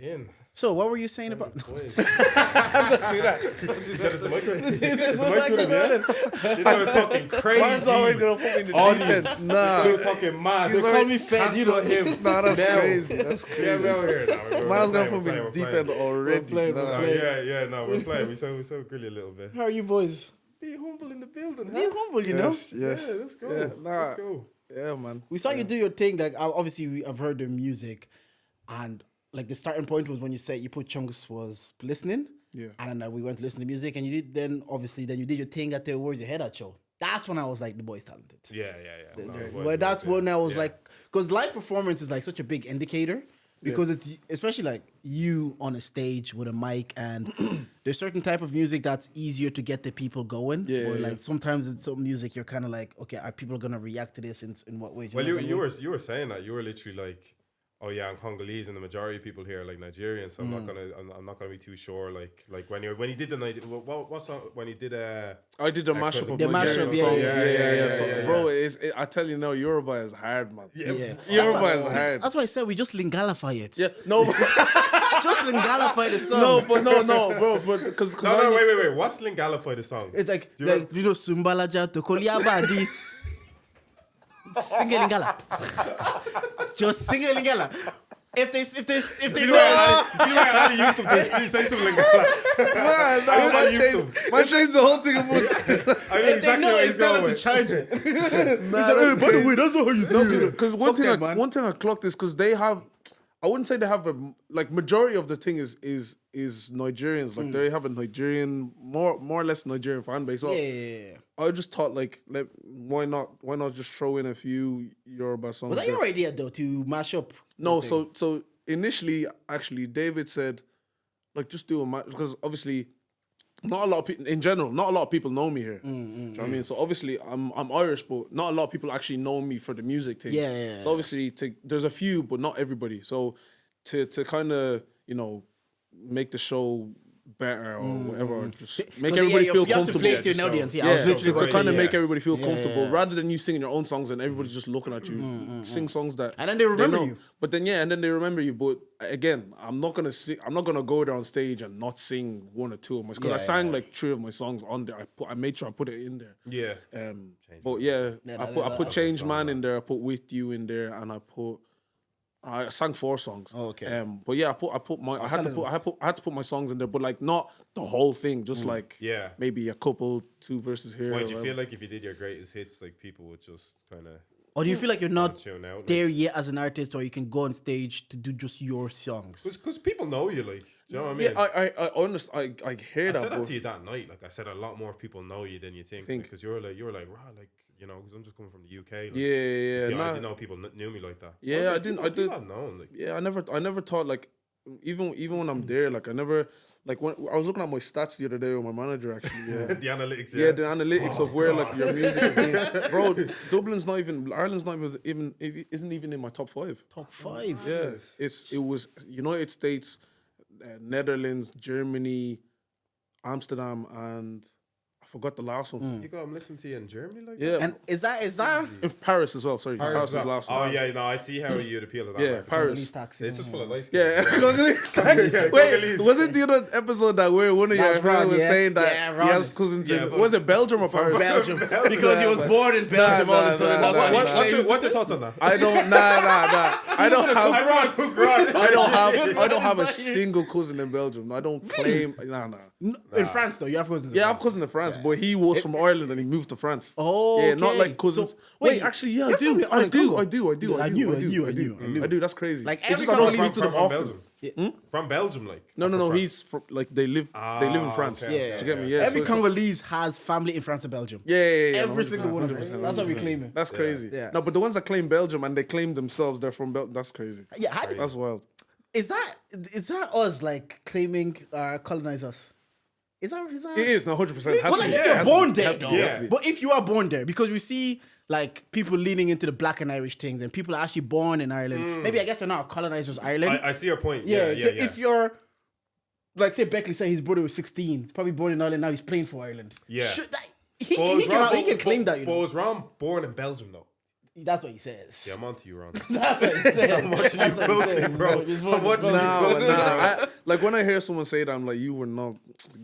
in. So what were you saying about? Boys. Is the mic right? Is the mic to the This was fucking crazy. Man's already gonna put me in the defense. Nah. He was fucking mad. He's They already- call me fed. You know him. Nah, that's Now. crazy. That's Yeah, crazy. we're over here now. Man's gonna put me in the defense already. playing, Nah. No, we're playing. We so grilly a little bit. How are you boys? Be humble in the building. Be humble, you know. Yes, yes. Yeah, let's go. Yeah, nah. Let's go. Yeah, man. We saw you do your thing. Like obviously, I've heard the music, and like the starting point was when you said you put Chunks was listening. Yeah. And then we went to listen to music, and you did. Then obviously, then you did your thing at the Where's Your Head At show. That's when I was like, the boy's talented. Yeah. Well, that's when I was like, because live performance is like such a big indicator. Because it's especially like you on a stage with a mic, and there's certain type of music that's easier to get the people going. Yeah, or yeah. like sometimes it's some music you're kind of like, okay, are people gonna react to this in what way? Well, you were saying that you were literally like, oh yeah, I'm Congolese, and the majority of people here are like Nigerian, so I'm not gonna be too sure. Like when he did the night, what song when he did I did the mashup of The Nigerian mashup, songs. yeah. So, bro, I tell you now, Yoruba is hard, man. Yeah. Yoruba is hard. That's why I said we just lingalify it. Yeah, no, Just lingalify the song. no, bro, but because No, wait. What's Lingalify the song? It's like Do you you know Sumbalaja to Koliabadi. Sing it Lingala. Just sing it Lingala. If they See why I used to say something like that. man changed the whole thing. I know if they exactly know where it's he's better going. to charge it. By the way, that's not how you say it. because Fuck them, man. one thing I clocked is because they have, I wouldn't say they have a like majority of the thing is Nigerians. Like they have a Nigerian more or less Nigerian fan base. So Yeah. I just thought like why not just throw in a few Yoruba songs. Was that there? your idea though to mash up? No, the thing? so initially, actually, David said, like, just do a match because obviously, not a lot of people in general, not a lot of people know me here. Do you know what I mean? So obviously, I'm Irish, but not a lot of people actually know me for the music thing. Yeah. So obviously, there's a few, but not everybody. So to kind of make the show better or whatever, or just make everybody feel you have to comfortable. play it to an audience. Yeah, I Yeah, was literally to going kind of say, make everybody feel comfortable, yeah. rather than you singing your own songs and everybody just looking at you. Sing songs that, And then they remember know. you. But then and then they remember you. But again, I'm not gonna sing. I'm not gonna go there on stage and not sing one or two of my because I sang like 3 of my songs on there. I made sure I put it in there. Yeah. But I put Change Man in there. I put With You in there, and I sang 4 songs. Oh, okay. But yeah, I had to put my songs in there, but like not the whole thing, just like maybe a couple 2 verses here. Why do you feel like if you did your greatest hits, like people would just kind of? Or do you feel like you're not tune out, there yet as an artist, or you can go on stage to do just your songs? Because people know you, like, do you know what I mean? Yeah, I honestly, I hear that. I said that to you that night. Like I said, a lot more people know you than you think. Because you were like, wow, like, you know, because I'm just coming from the UK. Like, I didn't know people knew me like that. Yeah, I did. Known, like, yeah, I never thought like, even when I'm there, like I never. Like when I was looking at my stats the other day with my manager, actually, the analytics, the analytics of where like your music is being, bro. Dublin's not even, Ireland's not even isn't even in my top 5. Top 5. Yeah, it was United States, Netherlands, Germany, Amsterdam, and I forgot the last one. You got them listening to you in Germany, like Yeah, And is that in Paris as well. Sorry, Paris was the last one. Oh yeah, no, I see how you'd appeal to that. Yeah, market. Paris. tax? It's just full of light. Yeah, Congolese tax. Wait, Congolese. was it the other episode that where one of your That's friends Ron, was yeah. saying that Yeah, he Ron has is- cousins Yeah, in, but- was it Belgium or Paris? Belgium. Because he was born in Belgium all of a sudden. That's why he What's your thoughts on that? I don't, nah. I don't have, I don't have a It's not you. single cousin in Belgium. I don't claim, nah. In France, though, you have cousins. in Yeah, I have France. cousin in France, but he was from Ireland and he moved to France. Oh, yeah, not okay. like cousins. So, wait, actually, yeah, I you're from do. the Ireland Congo. I do. I knew. That's crazy. Like, It's every just I don't Congolese speak to them from often. Belgium. From Belgium, like. No. He's from, like they live in France. okay, Yeah. Do you get me? Yeah. Every so- Congolese has family in France and Belgium. Yeah. Every 100%, single one of them. 100%. That's what we claim it. That's crazy. Yeah. No, but the ones that claim Belgium and they claim themselves they're from Belgium, that's crazy. Yeah, That's wild. is that us like claiming colonize us? Is that It is, no, 100%. But like if you're born there, though. Yeah. But if you are born there, because we see like people leaning into the black and Irish things, and people are actually born in Ireland. Maybe I guess they're not colonizers Ireland. I see your point. yeah, Yeah. If you're like, say Beckley said his brother was 16, probably born in Ireland, now he's playing for Ireland. Yeah. He can claim that, you But know. was Ron born in Belgium though? That's what he says. Yeah, I'm onto you, Ron. That's what he says. I'm watching you closely, bro. I'm watching you closely. Like when I hear someone say that, I'm like, you were not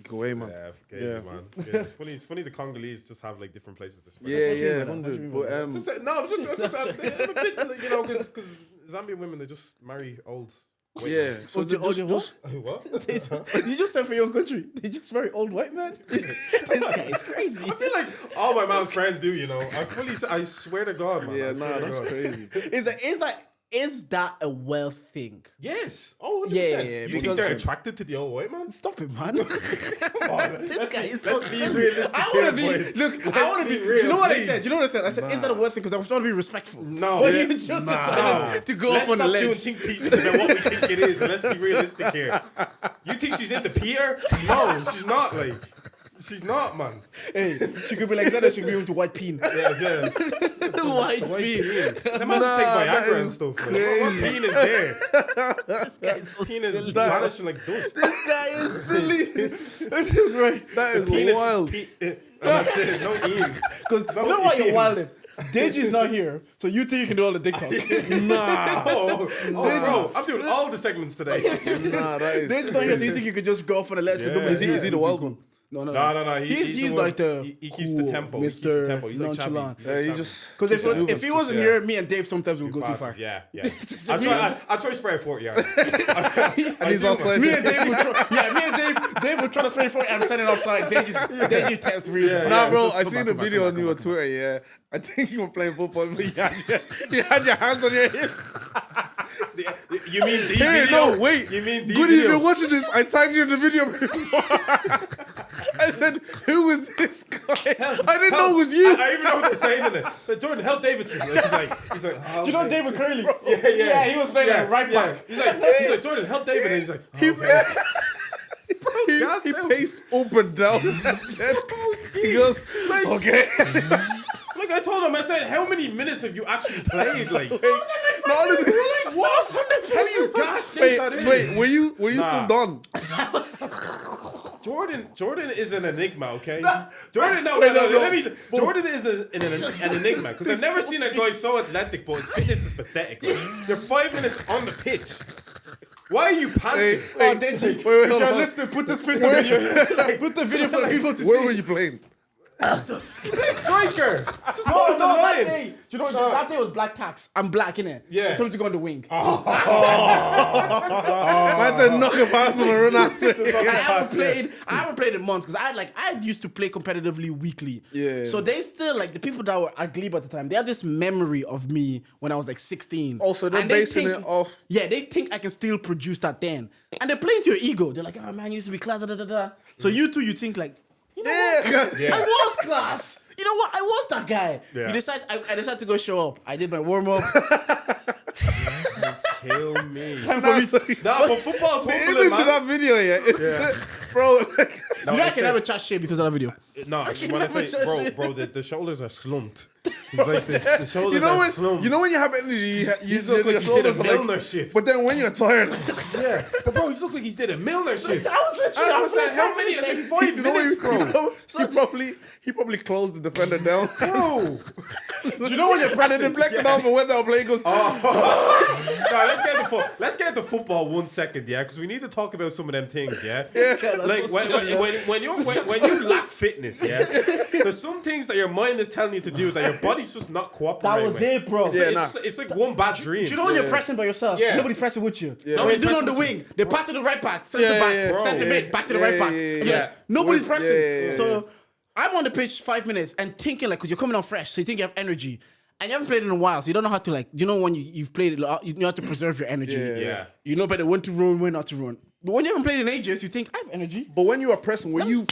go away, man. Yeah, man. Yeah, it's funny. The Congolese just have like different places to spend. Yeah, 100. But I'm just I'm a bit, you know, because Zambian women, they just marry old. Yeah, so just What? You just said for your own country, they just very old white man. This guy is crazy. I feel like all my mom's friends do, you know. I swear to God, man. yeah, that's crazy. Is that a wealth thing? Yes. Oh, 100%. Yeah, You think they're attracted to the old white man? Stop it, man. Come on. This guy is so Let's be realistic. I want to be. boys. Look, Let's I want to be. real, You know what please. I said? You know what I said? I said, is that a wealth thing? Because I was trying to be respectful. No. But Yeah. you just decided to go off on the Let's ledge. stop doing think pieces about what we think it is, and let's be realistic here. You think she's into Peter? No, she's not. Like, she's not, man. Hey, she could be like Zeda, she could be into white peen. Yeah. White peen. They might take Viagra and stuff. Like, what peen is there? This guy is so Peen is silly. vanishing like dust. This guy is silly. Right. That is Penis wild. That's it. No Ian. Because you know why you're wilding? Deji's not here, so you think you can do all the dick talk. Bro, I'm doing all the segments today. Nah, that is. Deji's not here, so you think you could just go off on the ledge? Because Yeah. nobody's here. Is he the wild one? No. No. He's the like one- the he keeps the cool tempo. He keeps the tempo. He's like nonchalant. Chavi. He just Because if he wasn't here, me and Dave sometimes would go too far. Yeah. I'll try spray 40 yards. and he's outside. Me and Dave would Dave would try to spray for it. I'm standing outside. Deji tells me. Nah, bro, I seen the video on you on Twitter. Yeah, I think you were playing football, but you had your hands on your hips. You mean these Hey, videos? no, wait. You mean these Good evening, videos? watching this. I tagged you in the video before. I said, who is this guy? I didn't know it was you. I even know what they're saying in it. Like, Jordan, help Davidson. He's like, Do you know David Curley? Yeah, he was playing like right back. He's like, Jordan, help David. And he's like, He paced up and down. He goes, okay. Like I told him, I said, how many minutes have you actually played? Like, What's how you gas that is? Wait, were you still done? Jordan is an enigma, okay? Jordan, let me. Jordan is an enigma because I've never seen a guy so athletic, but his fitness is pathetic. Like, you're 5 minutes on the pitch. Why are you panting? Deji, if you're listening, put the video. Put the video for the people to see. Where were you playing? Striker. Just No, hold the that line. day. Do you know that day was black tax? I'm black, innit? Yeah. I told him to go on the wing. Man said knock a pass and run after. I haven't played in months because I used to play competitively weekly. Yeah. So they still like the people that were at Glebe at the time. They have this memory of me when I was like 16. Also, they're And they basing think- it off. Yeah, they think I can still produce that then, and they're playing to your ego. They're like, "Oh man, you used to be class." Da, da, da. So you two, you think like, you know what? Yeah. I was class. You know what? I was that guy. Yeah. I decided to go show up. I did my warm up. Kill me. Time for me. Nah, but football's The hustling, image of man. that video, it's bro. Like, You know I can have a chat shit because of that video. No, when I never say, touch bro, the shoulders are slumped. He's like this. The shoulders are slumped. you know when you have energy, you look like your you did a shoulders are Milner like. shift. But then when you're tired, Yeah, but bro, you look like he's did a Milner shift. I was literally. How many? It's like 5 you know, minutes, bro. he probably closed the defender down. Bro. Do you know when you're And then pressing? deflected off and went down play. He goes, Nah, let's get into football 1 second, yeah, because we need to talk about some of them things, yeah. Like when you lack fitness, yeah, there's some things that your mind is telling you to do that your body's just not cooperating. That was with. it, bro. Yeah, It's like one bad dream. Do you know when you're pressing by yourself? Yeah. Nobody's pressing with you. Yeah. No, when Nobody's you're doing on the pressing with wing, they pass to the right back, center Yeah, back, yeah, center bro. mid, back to the Yeah, right back. yeah, Yeah. yeah. Nobody's Where's- pressing. yeah. So I'm on the pitch 5 minutes and thinking like, because you're coming on fresh, so you think you have energy. And you haven't played in a while, so you don't know how to you know when you've played, you know how to preserve your energy. Yeah. You know better when to run, when not to run. But when you haven't played in ages, you think, I have energy. but when you are pressing, were you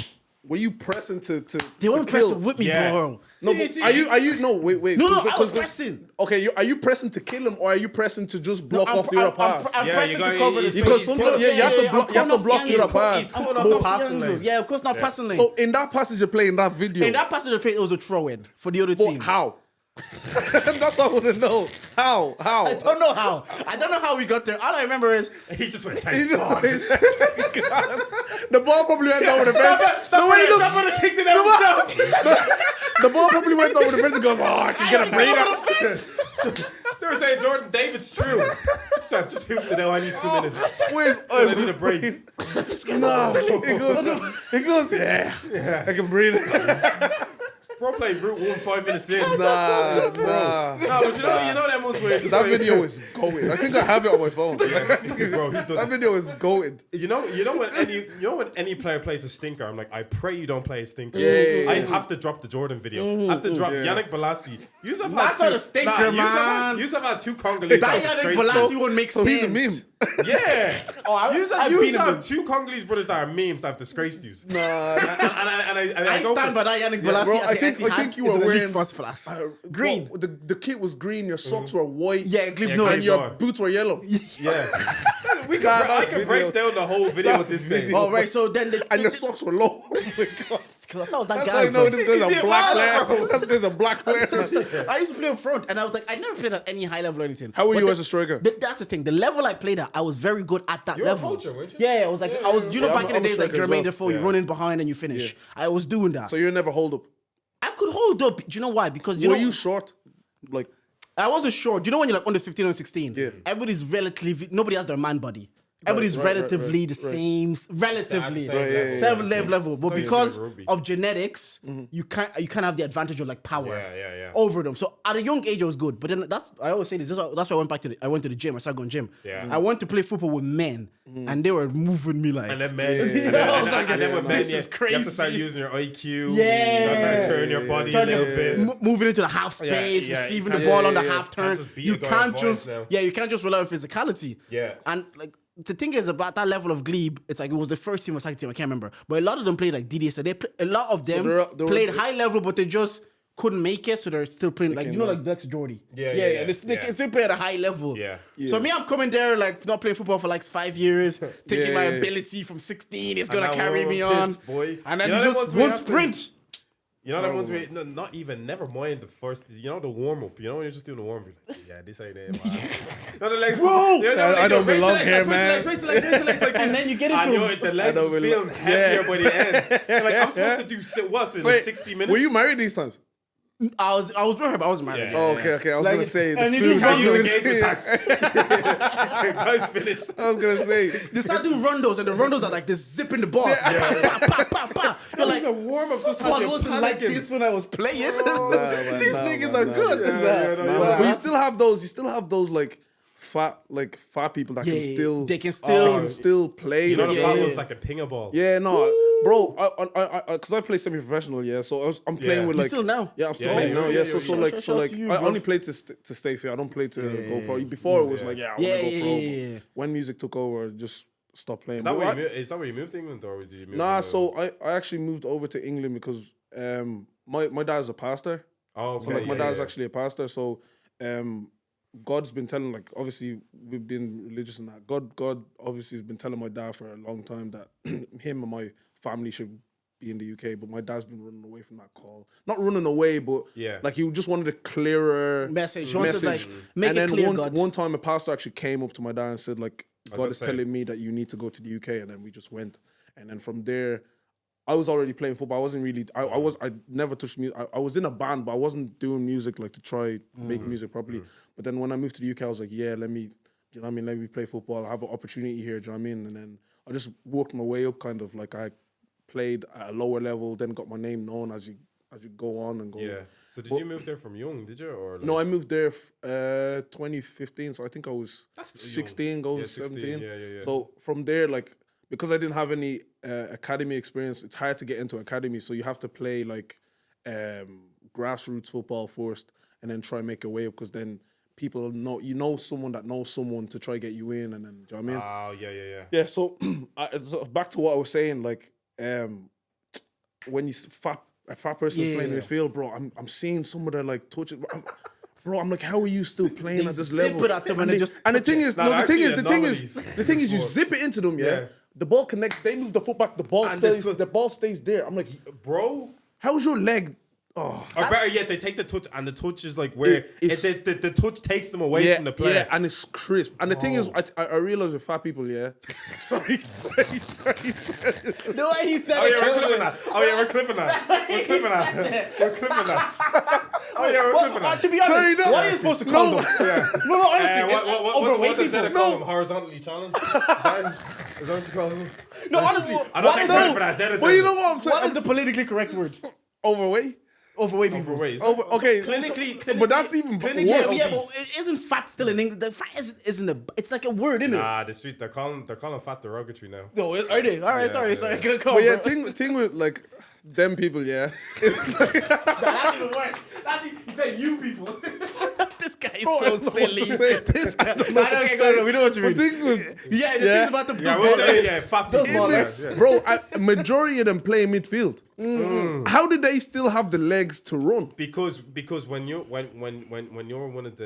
pressing to They weren't kill? pressing with me, Yeah. bro. No, but are you? No, wait. No, 'cause- I 'cause was the- pressing. Okay, are you pressing to kill him, or are you pressing to just block off the other pass? I'm Yeah, pressing you got- to cover the he's- space. Because sometimes, you have to block. You have to block the other pass. He's coming off the passing lane. Yeah, of course not passing lane. So in that passage you're playing, that video, In that passage of faith, it was a throw-in for the other but team. how? That's what I want to know. How? I don't know how. I don't know how we got there. All I remember is He just went, You thank know, God. the ball probably went over the fence. No, when he looked, Someone kicked it out himself. the ball probably went over the fence and goes, oh, I can get a breather. They were saying Jordan David's true. Just hoofed it out. I need 2 minutes. Where's I need a break. No, he goes, yeah, I can breathe. Bro played Route 1 5 minutes in. Nah. No, but you know that most ways. That video is going. I think I have it on my phone. Bro, he done That video is going. You know when any player plays a stinker, I'm like, I pray you don't play a stinker. Yeah. I have to drop the Jordan video. I have to drop Yannick Balassi. That's not a stinker, man. You have had 2 Congolese. That Yannick Balassi one makes sense. So he's a meme. Yeah. I've You been have 2 Congolese brothers that are memes that have disgraced you. Nah. I stand by that Yannick Balassi. Bro, I think you were wearing plus. Green. Bro, the kit was green. Your socks were white. Yeah, Yeah, and your boots were yellow. Yeah. I can break down the whole video with this thing. Oh, right. So then And your socks were low. Oh my god. That was that That's guy. how I know bro. this guy's a He's black the player. bro. This guy's a black player. I used to play up front, and I was like, I never played at any high level or anything. How were But you as a striker? That's the thing. The level I played at, I was very good at that You were a level. poacher, weren't you? Yeah, I was like, you know, Yeah, back I'm in the a days, like striker as Jermaine well. Defoe, you run in behind and you finish. I was doing that. So you never hold up. I could hold up. Do you know why? Because Were you short? Like, I wasn't sure. Do you know when you're like under 15 or 16? Yeah. Everybody's relatively, nobody has their man body. Everybody's right, relatively the right. same, relatively Same level. level. But Thought you because said rugby. of genetics, you can't have the advantage of like power Yeah. over them. So at a young age, I was good. But then I always say this. That's why I went back to I went to the gym. I started going gym. Yeah. I went to play football with men, and they were moving me like. And then men, I was like, and then with men, this you is have to start crazy. using your IQ. Yeah. You have to start turning your body a little bit. Moving into the half space, yeah, receiving you the can't- ball on the yeah, half can't turn. just beat You a guy can't with just voice now. you can't just rely on physicality. Yeah. And like the thing is about that level of glebe, it's like it was the first team or second team, I can't remember. But a lot of them played like Didier said. A lot of them they were- played high level, but they just couldn't make it, so they're still playing like like Dex Jordy. Yeah. They can still play at a high level. Yeah. So me, I'm coming there like not playing football for like 5 years, thinking my Yeah. ability from 16 is And gonna that carry one me was on, this, boy. and then You know you that ones just we one have to- sprint. You know that ones we not even never mind the first. You know the warm up. You know when you're just doing the warm up. Like, yeah, this ain't it, man. No, the legs. Bro! I don't belong here, man. Raise the legs like And this. then you get And into yo, the legs I is don't feeling belong- heavier by the end. You're like I'm supposed to do what's in Wait, 60 minutes. were you married these times? I was with her, but I wasn't married. Yeah. Oh, okay. I was Like, gonna say the and you food. do Are you Rondos. engagement tax? Guys finished. I was gonna say. They start doing rondos, and the rondos are like this zipping the ball. Pa, pa, pa, pa. You're like, The warm up just had what you wasn't like panicking. this when I was playing. man, These nah, niggas man, are nah. good. But you still have those. You still have those like fat people that can still. they can still play. You know like, the Yeah. ball looks like a ping a ball. Yeah, no, bro. Because I play semi-professional, yeah. So I'm playing Yeah. with You like. still now? Yeah, I'm still Yeah, playing yeah, now. yeah, Yeah, yeah, so yeah. like Shout out to you, I bro. only play to stay fit. I don't play to go pro. Before it was like I want to go pro. yeah. But when music took over, I just stopped playing. Is that, But where I- you moved, is that where you moved to England or did you move? Nah, to- so I actually moved over to England because my dad's a pastor. Oh, So like my dad's actually a pastor. So God's been telling, like, obviously we've been religious in that. God obviously has been telling my dad for a long time that him and my family should be in the UK, but my dad's been running away from that call. Not running away, but Yeah. like he just wanted a clearer Message. He wants to like make and it then clear, God. one time a pastor actually came up to my dad and said, like, God gonna is say. telling me that you need to go to the UK, and then we just went. And then from there, I was already playing football. I wasn't really. I never touched music. I was in a band, but I wasn't doing music like to try make music properly. But then when I moved to the UK, I was like, yeah, let me, you know what I mean? Let me play football. I have an opportunity here. Do you know what I mean? And then I just worked my way up, kind of like I played at a lower level, then got my name known as you go on and go. Yeah. So did you move there from young? Did you or like, No, I moved there 2015, so I think I was That's 16, going Yeah, to 16, 17. yeah. So from there, like, because I didn't have any academy experience, it's hard to get into academy. So you have to play like grassroots football first, and then try and make your way up. Because then people know someone that knows someone to try get you in, and then do you know what I mean? Oh yeah. Yeah. So, so back to what I was saying, like when you a fat person is playing in the field, bro, I'm seeing some of their like touches. Bro, I'm like, how are you still playing at this zip level? it at them and they just and the thing is, Nah, no, the thing is, anomalies. the thing is, you zip it into them, yeah. Yeah. The ball connects. They move the foot back. The ball And stays. the- The ball stays there. I'm like, Bro. how's your leg? Oh, Or better yet, they take the touch and the touch is like where the touch takes them away from the player. yeah, and it's crisp. And the thing is, I realize with fat people, yeah. sorry. The way he said Oh it. yeah, we're clipping that. We're clipping that. Oh, yeah, we're clipping that. To be honest, Sorry, no. what are you supposed to call them? Yeah. No, honestly, What does people. it call them? Horizontally challenged? Is that what you call them? No, honestly, I don't what take is credit for that. Zed is Well, you know what I'm saying? what is the politically correct word? Overweight? Overweight people. Overweight. Okay. Clinically, But that's even clinically Yeah, worse. yeah, but obese. isn't fat still in English? The fat isn't a. It's like a word, isn't it? Nah, the street they're calling fat derogatory now. No, are they? All right, sorry. Come But yeah, bro. thing with like them people, yeah. That's even worse. He said you people. This guy is Bro, I so don't know what to silly. say. This guy. Okay, go. We know what you But mean. things with Yeah, the things about the Fat people. Those Yeah. bro, majority of them play midfield. How did they still have the legs to run? Because when you're one of when one of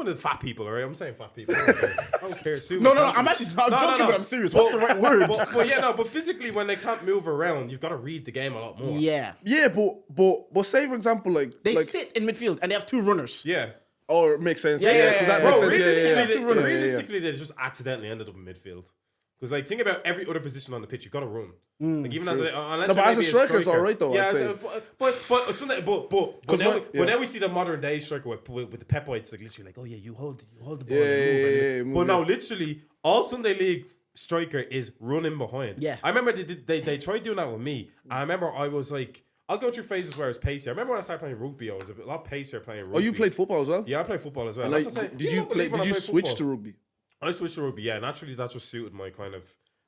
the fat people, all right? I'm saying fat people. I don't care. Sue me, No, cancel I'm me. actually I'm joking, but I'm serious. What's the right word? But yeah, no. But physically, when they can't move around, you've got to read the game a lot more. Yeah. Yeah, but say for example, like They like sit in midfield and they have two runners. Yeah. or it makes sense. Yeah, because that yeah, makes Bro, sense. realistically, Yeah. realistically, they just accidentally ended up in midfield. Because like, think about every other position on the pitch, you got to run. Like even unless No, but you're as a maybe striker, it's alright though, Yeah, I'd say. but now we see the modern day striker with the Pepoites, like literally, like, oh yeah, you hold the ball. Yeah, and move. yeah, But now, literally, all Sunday League striker is running behind. Yeah. I remember they tried doing that with me. I remember I was like, I'll go through phases where I was pacey. I remember when I started playing rugby, I was a lot pacier playing rugby. Oh, you played football as well? Yeah, I played football as well. Like, That's what I'm saying. did you won't believe when I Did you played switch football. to rugby? I switched to rugby, yeah. Naturally, that just suited my kind of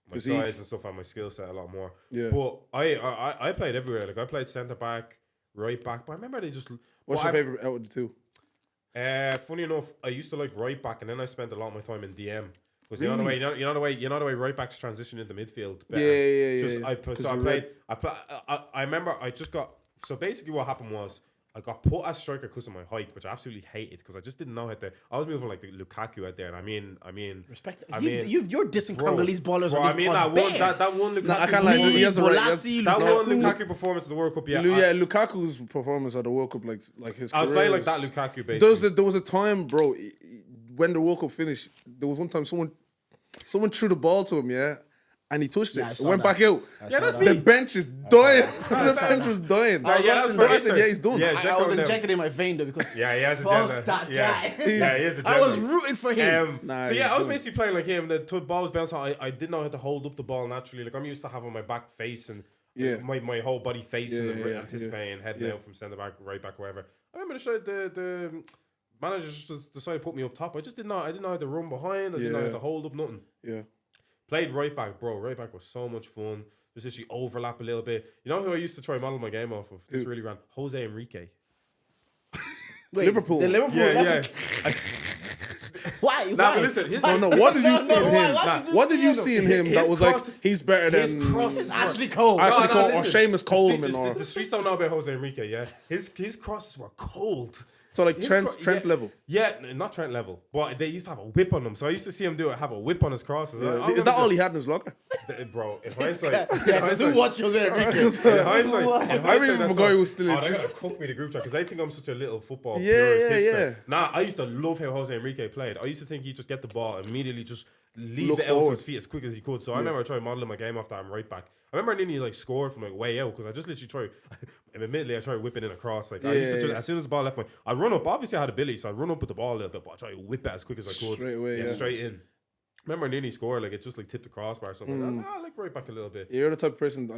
my Physique. size and stuff and my skill set a lot more. Yeah. But I played everywhere. Like I played centre back, right back. But I remember they just. What's your favorite out of the two? Funny enough, I used to like right back, and then I spent a lot of my time in DM. Because you know the way right backs transition into midfield. Better. I remember I just got. So basically, what happened was I got put as striker because of my height, which I absolutely hated because I just didn't know how to. I was moving like the Lukaku out there, and I mean, Respect. I mean, You're dissing Congolese ballers bro, on this I mean pod. that one Lukaku. No, I can't lie. He has a right. That one Lukaku performance at the World Cup. Yeah, Lukaku's performance at the World Cup, like his. I was career playing like is- that Lukaku. Basically, There was a time, bro, when the World Cup finished. There was one time someone threw the ball to him, yeah, and he touched Yeah, I it. saw Went that. back out. Yeah, that's The me. bench is dying. The bench was dying. I said, yeah, he's done. Yeah, I was injected in my vein though because Yeah, he has a fuck agenda. that Yeah. guy. Yeah, he has a I was agenda. rooting for him. Nah, So yeah, he's I was good. basically playing like him. The ball was bouncing. I didn't know how to hold up the ball naturally. Like I'm used to having my back face and Yeah. my whole body facing and yeah, anticipating heading yeah. out from centre back, right back, wherever. I remember the manager just decided to put me up top. I didn't know how to run behind. I didn't know how Yeah. to hold up nothing. Yeah. Played right back, bro. Right back was so much fun. Just literally overlap a little bit. You know who I used to try model my game off of? This really ran Jose Enrique. Wait, Liverpool. The Liverpool. Yeah, that's- Why? Nah, Why? listen, his- No, what did you see in him? why What did you see in him that His was cross- like he's better his than cross- It's Ashley Cole. Ashley Cole or listen. Seamus Coleman or The streets don't know about Jose Enrique, yeah? His crosses were cold. so like His Trent yeah, level. Yeah, not Trent level. But they used to have a whip on them. So I used to see him have a whip on his crosses. Is that all he had in his locker? Bro, in hindsight. Yeah, because who watched Jose Enrique? In hindsight, I remember that's Maguire all- was still Oh, in they just- gotta cook me the group chat because they think I'm such a little football. Yeah, purist yeah, hipster. yeah. Nah, I used to love how Jose Enrique played. I used to think he'd just get the ball and immediately just leave Look it out to forward. his feet as quick as he could. So I remember trying modeling my game off that. I'm right back. I remember I nearly like scored from like way out because I just literally admittedly I tried whipping it across. Like I used to as soon as the ball left I'd run up. Obviously I had ability, so I'd run up with the ball a little bit, but I try to whip it as quick as I could. Straight away, yeah. Straight in. Remember I nearly scored, like it just like tipped the crossbar or something. I was like, I like right back a little bit. You're the type of person.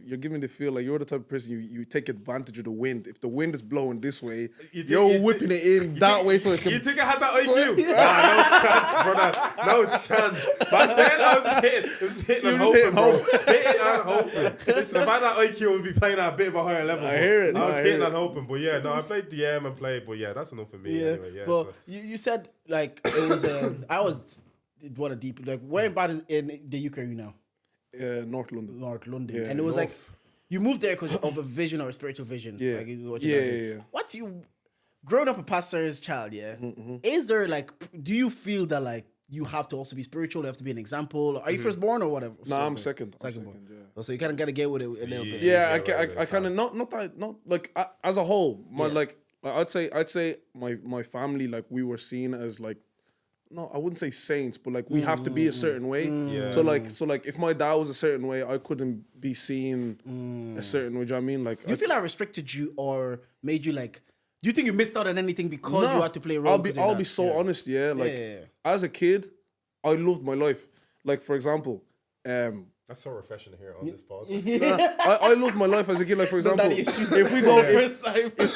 You're giving me the feel like you're the type of person you take advantage of the wind. If the wind is blowing this way, you're whipping it in that way so it can. You think I had that IQ? Nah, no chance, brother. No chance. Back then, I was just hitting. It was hitting and hoping, bro. Hitting and hoping. Listen, if I had that IQ, we'd be playing at a bit of a higher level. I hear it. I was I hitting hear and hoping. But yeah, no, I played DM and played. But yeah, that's enough for me anyway. Yeah, Well, so. you said like it was. I was what a deep like. Where about in the UK are you now? North London. North London, Yeah, and it was like North. you moved there because of a vision or a spiritual vision. Yeah. Like, what Yeah, you guys yeah, do. yeah. What's you growing up a pastor's child? Yeah, is there like? Do you feel that like you have to also be spiritual? You have to be an example. Are you firstborn or whatever? No, I'm second. I'm Second born. second, yeah. Oh, so you kind of gotta get with it a little bit. Yeah, Yeah, I kind of not like as a whole. My Yeah. like I'd say my family like we were seen as like no, I wouldn't say saints, but like we have to be a certain way. Yeah. So like if my dad was a certain way, I couldn't be seen a certain way. Do you know what I mean? Like, Do you feel that restricted you or made you like? Do you think you missed out on anything because you had to play a role? I'll be so honest, yeah. Like as a kid, I loved my life. Like for example, That's so refreshing to hear on this pod. I loved my life as a kid. Like for example, if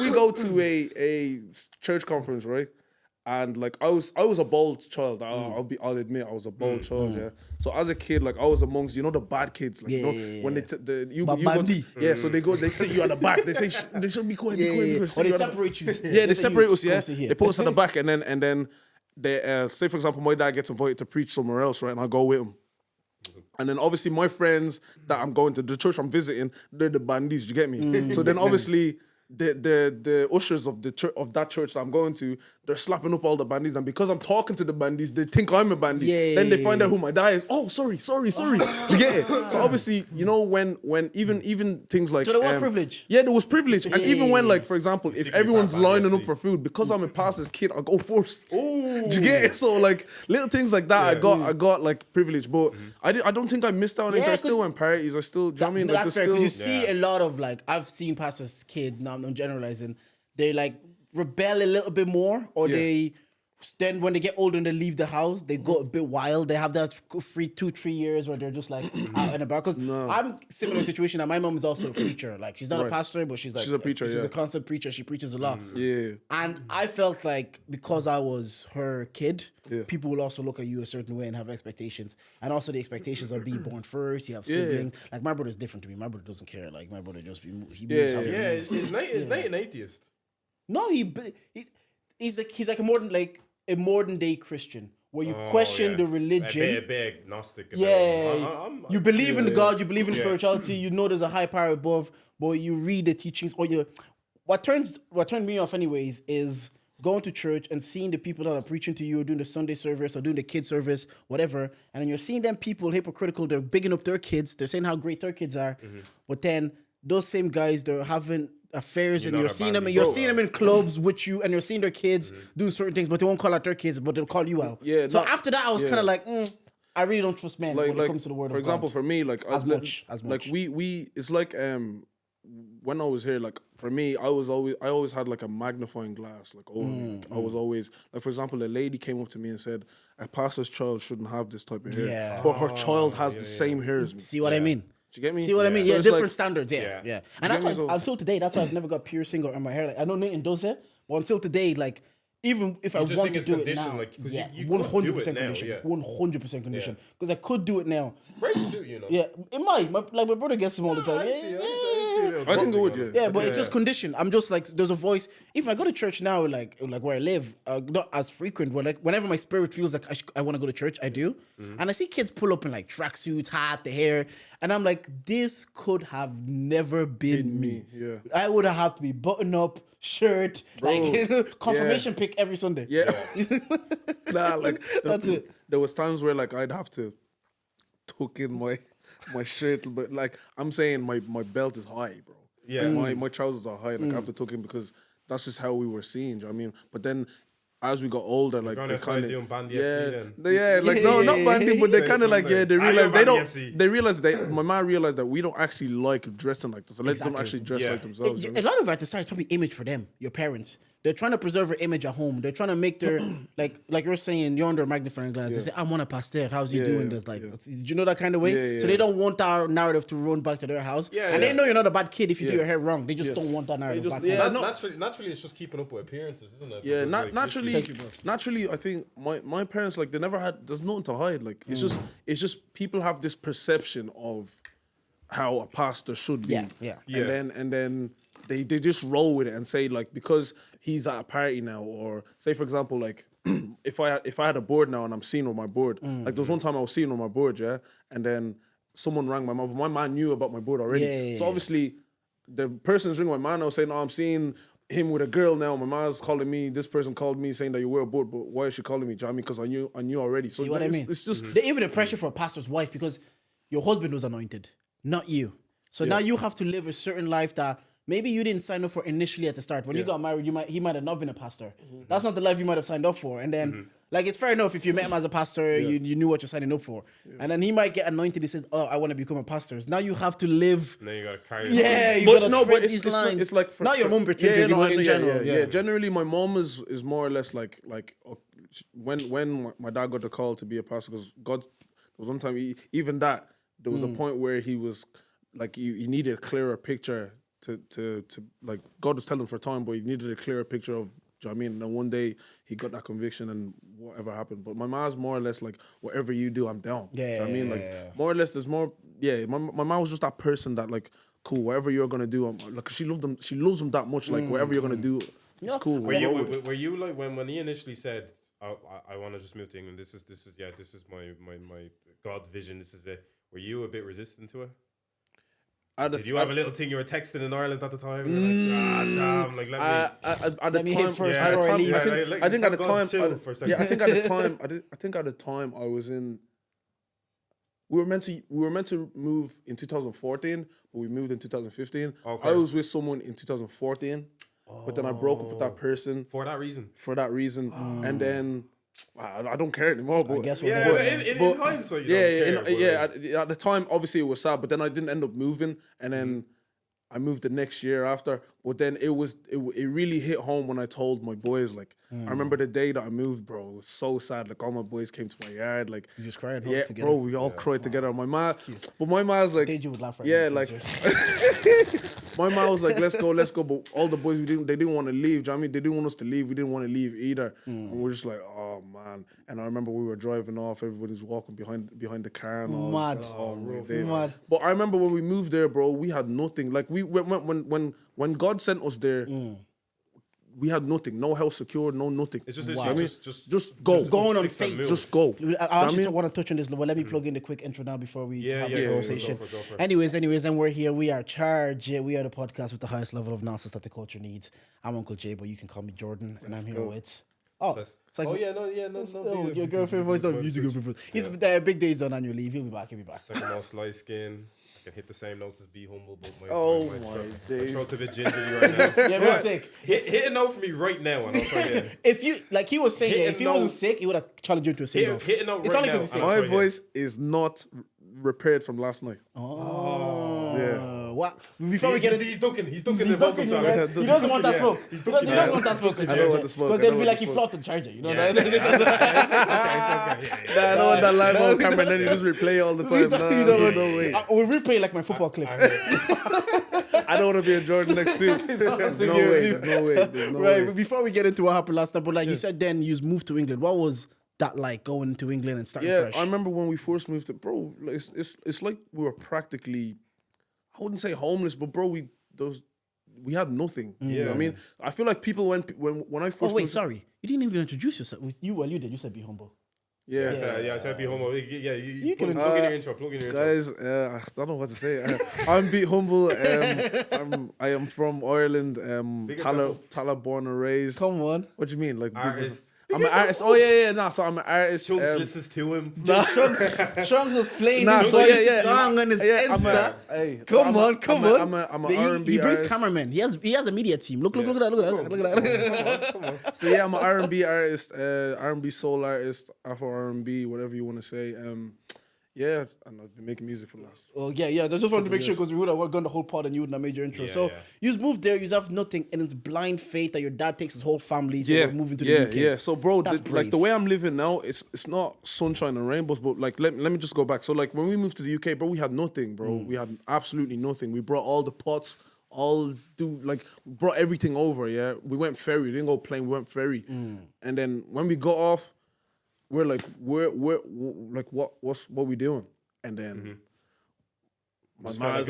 we go to a church conference, right? And like I was a bold child. I'll admit I was a bold child. Yeah. So as a kid, like I was amongst the bad kids. Like when you go to, so they sit you at the back. They say they should be quiet. Or they separate you. Yeah, they separate us. Yeah, they put us at the back, and then they say for example, my dad gets invited to preach somewhere else, right? And I go with him. And then obviously my friends that I'm going to the church I'm visiting, they're the bandies. You get me? So then obviously. The ushers of the church of that church that I'm going to, they're slapping up all the bandies, and because I'm talking to the bandies, they think I'm a bandit. Then they find out who my dad is. Oh, sorry. Do you get it? So obviously, when even things like so there was privilege. Yeah, there was privilege, and even when like for example, if everyone's lining up for food, because I'm a pastor's kid, I go first. Oh, do you get it? So like little things like that, I got like privilege, but I don't think I missed out on it. I still went parties. I still, do you know what I mean? That's fair. Because you see a lot of like I've seen pastors' kids now. I'm generalizing. They like rebel a little bit more, or they then when they get older and they leave the house, they go a bit wild. They have that free 2-3 years where they're just like out and about. Because I'm similar situation. And my mom is also a preacher. Like she's not a pastor, but she's a preacher. She's a constant preacher. She preaches a lot. And I felt like because I was her kid, people will also look at you a certain way and have expectations. And also the expectations are being born first. You have siblings. Like my brother's different to me. My brother doesn't care. Like my brother just he moves. Is Nate an atheist? No, he's like a modern day Christian where you question the religion. A bit agnostic. You believe in God, you believe in spirituality, you know there's a high power above, but you read the teachings or what turned me off anyways is going to church and seeing the people that are preaching to you or doing the Sunday service or doing the kid service, whatever, and then you're seeing them people hypocritical, they're bigging up their kids, they're saying how great their kids are, but then those same guys, they're having affairs and you're seeing them in clubs with you and you're seeing their kids do certain things, but they won't call out their kids, but they'll call you out. So after that, I was kind of like, I really don't trust men when it comes to the word of God. For example, for me, like as much. Like we it's like when I was here, like for me, I always had like a magnifying glass, like over me. Like, I was always like, for example, a lady came up to me and said, a pastor's child shouldn't have this type of hair, but her child has the same hair as me. See what I mean? Do you get me? See what I mean? So different like, standards. And that's why until today, that's why I've never got piercing or in my hair. Like I know Nathan does it, but until today, like even if I want to do it now, like, you 100% condition, 100% condition, because I could do it now. Great suit, Yeah, it might. My brother gets them all the time. I think it would. Yeah, but it's just condition. I'm just like, there's a voice. If I go to church now, like where I live, not as frequent, but like whenever my spirit feels like I want to go to church, I do. And I see kids pull up in like tracksuits, hat, the hair, and I'm like, this could have never been me. Yeah, I would have to be button up, shirt, like confirmation pic every Sunday. Nah, like that's it. There was times where like I'd have to tuck in my shirt, but like I'm saying, my belt is high, bro. Yeah, my trousers are high. Like I have to tuck in because that's just how we were seen. Do you know what I mean? But then as we got older, like they kind of doing Bandy FC then. No, not Bandy, but they kind of like they realize my man realized that we don't actually like dressing like this. So let's don't actually dress like themselves. A lot of artists are probably image for them, your parents. They're trying to preserve their image at home. They're trying to make their like you're saying, you're under a magnifying glass. They say, I'm on a pastor. How's you doing this? Like, do you know that kind of way? So they don't want our narrative to run back to their house. And they know you're not a bad kid if you do your hair wrong. They just don't want that narrative back. Naturally, it's just keeping up with appearances, isn't it? Yeah, naturally, I think my parents, like, they never had. There's nothing to hide. Like, it's just people have this perception of how a pastor should be. And then they just roll with it and say, like, because he's at a party now, or say for example, like if I had a board now and I'm seeing on my board, like there was one time I was seeing on my board, and then someone rang my mom, but my man knew about my board already. So obviously the person's ringing my man now saying, I'm seeing him with a girl now. My mom's calling me. This person called me saying that you wear a board, but why is she calling me? Do you know what I mean? Because I knew already. So see what I mean? It's just even the pressure for a pastor's wife because your husband was anointed, not you. So now you have to live a certain life that maybe you didn't sign up for initially at the start. When you got married, he might have not been a pastor. That's not the life you might have signed up for. And then, like, it's fair enough if you met him as a pastor, you knew what you're signing up for. And then he might get anointed. He says, "Oh, I want to become a pastor." So now you have to live. Now you gotta carry. You But gotta no, tread but these lines. it's like not your mom, but yeah, no, in general. Yeah, generally, my mom is more or less like when my dad got the call to be a pastor, because God, there was one time even that there was a point where he was like he needed a clearer picture to like God was telling him for time, but he needed a clearer picture of. Do you know what I mean? And then one day he got that conviction and whatever happened. But my mom's more or less like, whatever you do, I'm down. Do you know what I mean? Like more or less there's more my mom was just that person that like, cool, whatever you're gonna do, like she loves them that much, like whatever you're gonna do, it's cool. Were you like when he initially said, I want to just move to England, this is my God vision, this is it. Were you a bit resistant to it? Did you have a little thing you were texting in Ireland at the time? You're like, damn, like let me hit first before I leave. I think at the time I was in. We were meant to move in 2014, but we moved in 2015. Okay. I was with someone in 2014, but then I broke up with that person for that reason. And then. I don't care anymore, but in hindsight, at the time, obviously it was sad, but then I didn't end up moving, and then I moved the next year after. But then it really hit home when I told my boys. Like I remember the day that I moved, bro. It was so sad. Like all my boys came to my yard. Like you just cried. Yeah, together. Bro, we all cried together. My mom, but my mom's like, Deji would laugh right yeah, now, like. My mom was like, let's go. But all the boys, they didn't want to leave. Do you know what I mean? They didn't want us to leave. We didn't want to leave either. And we're just like, oh man. And I remember we were driving off. Everybody's walking behind the car and all. Mad. Mad. But I remember when we moved there, bro, we had nothing. Like when God sent us there, we had nothing. No house secured, no nothing. It's just just go. Going on faith. Just go. I actually want to touch on this, but let me plug in the quick intro now before we have the conversation. Go for it. Anyways, and we're here. We are Charge. We are the podcast with the highest level of nonsense that the culture needs. I'm Uncle Jay, but you can call me Jordan, and I'm here with. It's like, your girlfriend voice. Don't use your girlfriend voice. He's Big Day's on annual leave. He'll be back. Second most light skin. I can hit the same notes as Be Humble, but my days. throat's a bit gingery right now. Yeah, we're sick. Hit a note for me right now, and I'll try it. If you like, he was saying, if he wasn't sick, he would have challenged you to a sing off. Hit a note it's right only now. because he's sick. My voice is not repaired from last night. What? Before we get into he's ducking the vocal track. He doesn't want that smoke. He doesn't want that smoke. I don't want the smoke. Because they'll be like, he flopped the charger. You know what I mean? I don't want that live on camera and then you just replay all the time. No way. We'll replay like my football clip. I don't want to be a Jordan next to you. There's no way. Right, but before we get into what happened last time, but like you said, then you moved to England. What was that like, going to England and starting fresh? I remember when we first moved to, bro, like, it's like we were practically, I wouldn't say homeless, but bro, we had nothing. You know what I mean? I feel like people when I first Oh wait, moved, sorry. You didn't even introduce yourself. You did. You said be humble. I said Be Humble. Yeah, you can plug in your intro. Guys, I don't know what to say. I'm Be Humble. I am from Ireland. Tala born and raised. Come on. What do you mean? Like Artist. I'm an artist. Oh yeah. Nah, so I'm an artist. Chunks listens to him. Trunks was playing his song on his Insta. Come on. I'm an R&B He brings artist. cameramen. He has a media team. Look at that. Come on. So yeah, I'm an R&B artist, R&B soul artist, Afro R&B, whatever you want to say. Yeah, and I've been making music for the last. Oh yeah. I just wanted to make sure because we would have gone the whole pod and you wouldn't have made your intro. You moved there. You have nothing, and it's blind faith that your dad takes his whole family. So we're moving to the UK. Yeah. So bro, That's the way I'm living now, it's not sunshine and rainbows, but like let me just go back. So like when we moved to the UK, bro, we had nothing, bro. We had absolutely nothing. We brought all the pots, brought everything over. Yeah, we went ferry. We didn't go plane. We went ferry, and then when we got off, we're like, we're like, what we doing? And then my mom's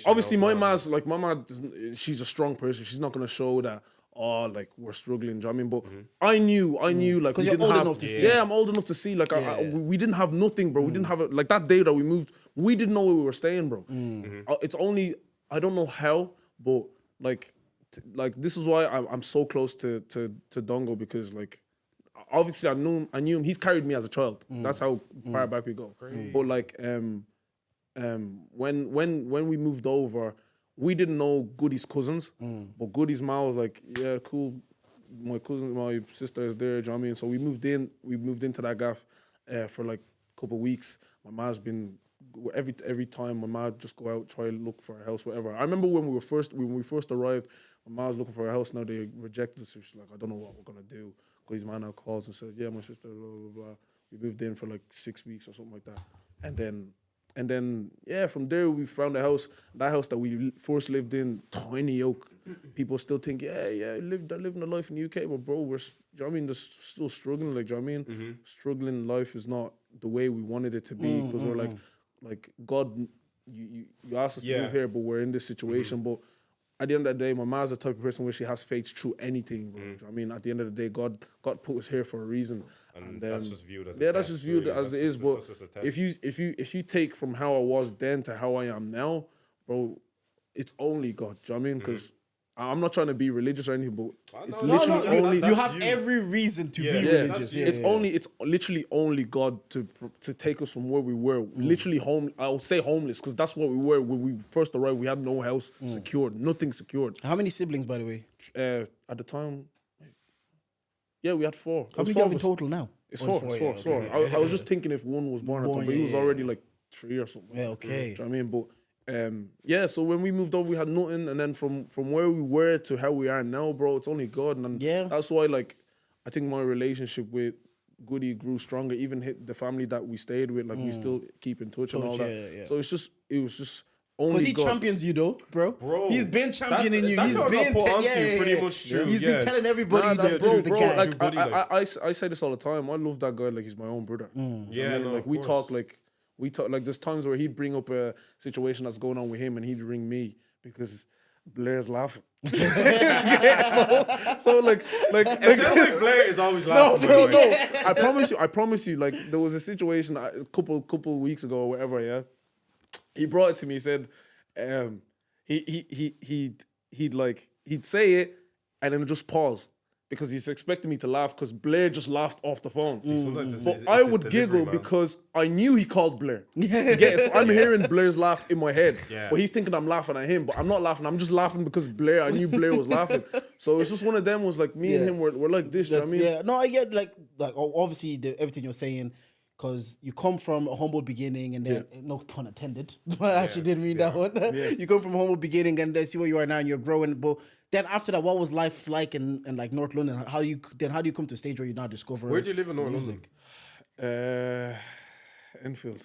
obviously my mom's like, my mom, she's a strong person. She's not gonna show that, like we're struggling. Do you know what I mean? But I knew like, because you're old enough to see. Yeah, I'm old enough to see. Like we didn't have nothing, bro. We didn't have like that day that we moved. We didn't know where we were staying, bro. It's only, I don't know how, but like this is why I'm so close to Dongo, because like, obviously I knew him. He's carried me as a child. That's how far back we go. But like when we moved over, we didn't know Goody's cousins, but Goody's mom was like, yeah, cool. My cousin, my sister is there. Do you know what I mean? So we moved into that gaff for like a couple of weeks. My mom's been every time my mom just go out try to look for a house, whatever. I remember when we first arrived, my mom was looking for a house. Now they rejected us. So she's like, I don't know what we're gonna do. Goody's mom now calls and says, yeah, my sister, blah blah blah. We moved in for like 6 weeks or something like that, and then yeah, from there we found a house. That house that we first lived in, tiny oak. People still think, living a life in the UK, but bro, do you know what I mean? They're still struggling. Like, do you know what I mean? Struggling life is not the way we wanted it to be because we're like God, you asked us to move here, but we're in this situation. But at the end of the day, my mom's the type of person where she has faith through anything. Bro. Do you know what I mean? At the end of the day, God put us here for a reason. And that's just viewed as that's just viewed as it is. But if you take from how I was then to how I am now, bro, it's only God. Do you know what I mean? Because I'm not trying to be religious or anything, but it's literally only. You have every reason to be religious. It's literally only God to take us from where we were. Literally I would say homeless because that's what we were when we first arrived. We had no house secured, nothing secured. How many siblings, by the way? At the time, yeah, we had 4. How many do you have in total now? It's four. I was just thinking if one was born at the time, but he was already like 3 or something. Yeah, okay. Do you know what I mean? But so when we moved over, we had nothing, and then from where we were to how we are now, bro, it's only God, and that's why like I think my relationship with Goody grew stronger. Even hit the family that we stayed with, like we still keep in touch and all that. Yeah. So it was just only because he God. champions you though, bro. He's been championing you. That's He's what been got put onto you, pretty much true. He's been telling everybody that bro, this is the guy. Like I say this all the time. I love that guy like he's my own brother. Yeah, I mean, like we talk like there's times where he'd bring up a situation that's going on with him and he'd ring me because Blair's laughing. So like it sounds like Blair is always laughing. No. I promise you. Like there was a situation a couple weeks ago or whatever. Yeah, he brought it to me. He said, he'd say it and then just pause because he's expecting me to laugh because Blair just laughed off the phone. But I would giggle because I knew he called Blair. You get it? So I'm hearing Blair's laugh in my head, but he's thinking I'm laughing at him, but I'm not laughing. I'm just laughing because I knew Blair was laughing. So it's just one of them was like me and him we're like this. You know what I mean? Yeah, no, I get like obviously everything you're saying. Because you come from a humble beginning and then, no pun intended, but I actually didn't mean that one. You come from a humble beginning and then see where you are now and you're growing. But then after that, what was life like in like North London? How do you come to a stage where you now discover? Where do you live in North London? Enfield.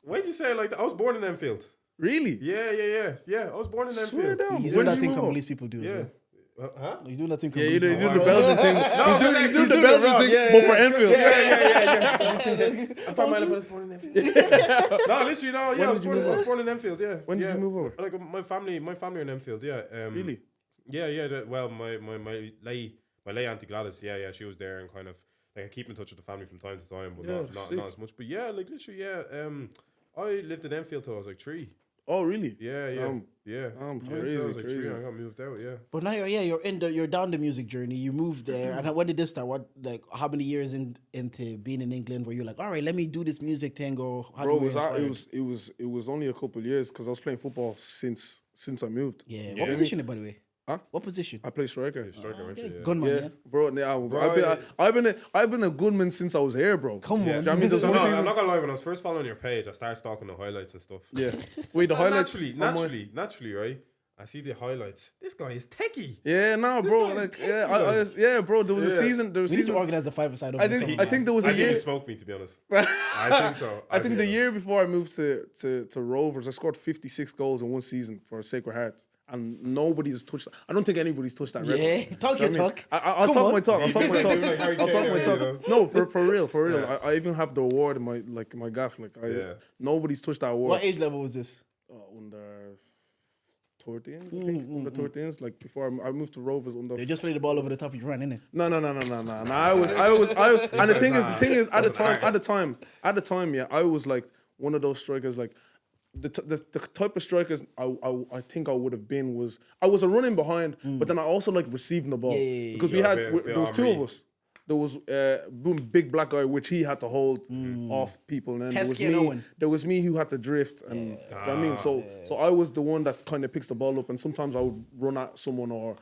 Why did you say it like that? I was born in Enfield. Really? Yeah. I was born in Enfield. Swear down. He's doing that thing Congolese people do as well. Huh? He's doing that thing. Yeah, he's doing the Belgian thing. He's doing the Belgian thing, but for Enfield. Yeah. I found my was born in Enfield. No, literally, no. Yeah, I was born in Enfield. Yeah. When did you move over? Like my family are in Enfield. Yeah. Really? Yeah. Well, my lay auntie Gladys. Yeah. She was there and kind of like I keep in touch with the family from time to time, but not as much. But yeah, like literally, yeah. I lived in Enfield till I was like 3. Oh, really? Yeah. Crazy. I got moved out, yeah. But now you're down the music journey. You moved there, and when did this start? What how many years into being in England where you're like, all right, let me do this music thing? Or it was only a couple of years because I was playing football since I moved. Yeah. What position, by the way? Huh? What position? I play striker. Gunman, yeah. Bro, I've been a gunman since I was here, bro. Come on. You know what I mean? I'm not gonna lie, when I was first following your page, I started stalking the highlights and stuff. Yeah. Wait, the highlights? Naturally, right? I see the highlights. This guy is techie. Yeah, bro. Like, bro. There was a season. We need to organize the 5-a-side. I think there was a year. I think he smoked me, to be honest. I think so. I think the year before I moved to Rovers, I scored 56 goals in one season for Sacred Heart. And nobody's touched that. I don't think anybody's touched that record. Yeah, talk your talk. I'll talk my talk. No, for real. Yeah. I even have the award in my gaff. Nobody's touched that award. What age level was this? Under 13, I think. Under 13s. Like before I moved to Rovers under. They just played the ball over the top of your run, innit? No. I was. And the thing is, at the time, yeah, I was like one of those strikers, like. The type of strikers I think I would have been was I was a running behind, but then I also like receiving the ball because there was 2 of us. there was boom big black guy which he had to hold off people, and then Heskey and Owen. there was me who had to drift, and do you know what I mean? So I was the one that kind of picks the ball up, and sometimes I would run at someone or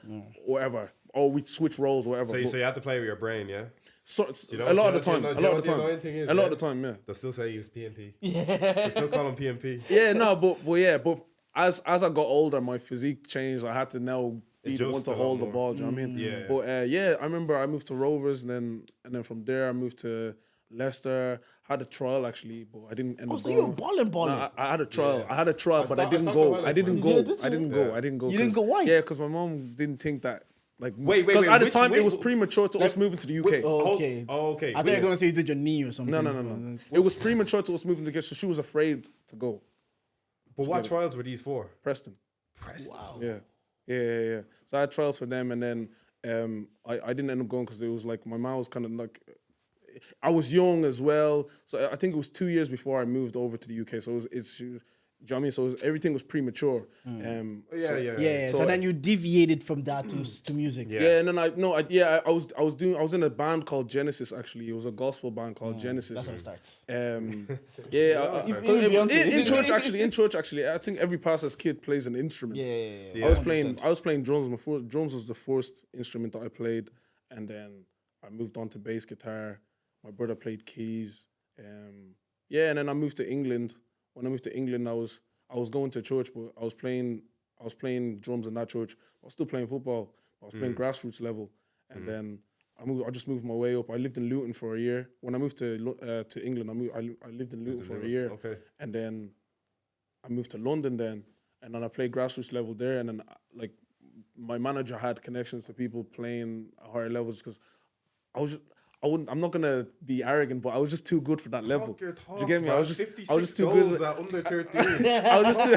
whatever, or we switch roles or whatever. So you had to play with your brain, yeah? So a lot of the time, a lot of the time, yeah. They'll still say he was PMP. They still call him PMP. Yeah, no, but as I got older, my physique changed. I had to now be the one to hold the ball. Do you know what I mean? Yeah. But I remember I moved to Rovers, and then from there I moved to Leicester. Had a trial actually, but I didn't end up. So going. you were balling. No, I had a trial. Yeah. I had a trial, but I didn't go. I didn't go. I didn't go. I didn't go. You didn't go? Why? Yeah, because my mom didn't think that. Like, Wait. Because at the time it was premature to us moving to the UK. Okay. Okay. I thought you were gonna say you did your knee or something. No. It was premature to us moving to the UK, so she was afraid to go. But what trials were these for? Preston. Wow. Yeah. So I had trials for them, and then I didn't end up going because it was like my mom was kind of like, I was young as well, so I think it was 2 years before I moved over to the UK. So do you know what I mean? So everything was premature. So then you deviated from that to music. Yeah, and then I was in a band called Genesis. Actually, it was a gospel band called Genesis. That's how it starts. In church actually, I think every pastor's kid plays an instrument. Yeah. I was playing drums. Drums was the first instrument that I played, and then I moved on to bass guitar. My brother played keys. And then I moved to England. When I moved to England, I was going to church, but I was playing drums in that church. I was still playing football. I was playing grassroots level, and then I just moved my way up. I lived in Luton for a year. When I moved to England, I lived in Luton for a year, and then I moved to London then, and then I played grassroots level there, and then like my manager had connections to people playing at higher levels because I'm not gonna be arrogant, but I was just too good for that level. Do you get me? I was just too good. Under 13. I was just too.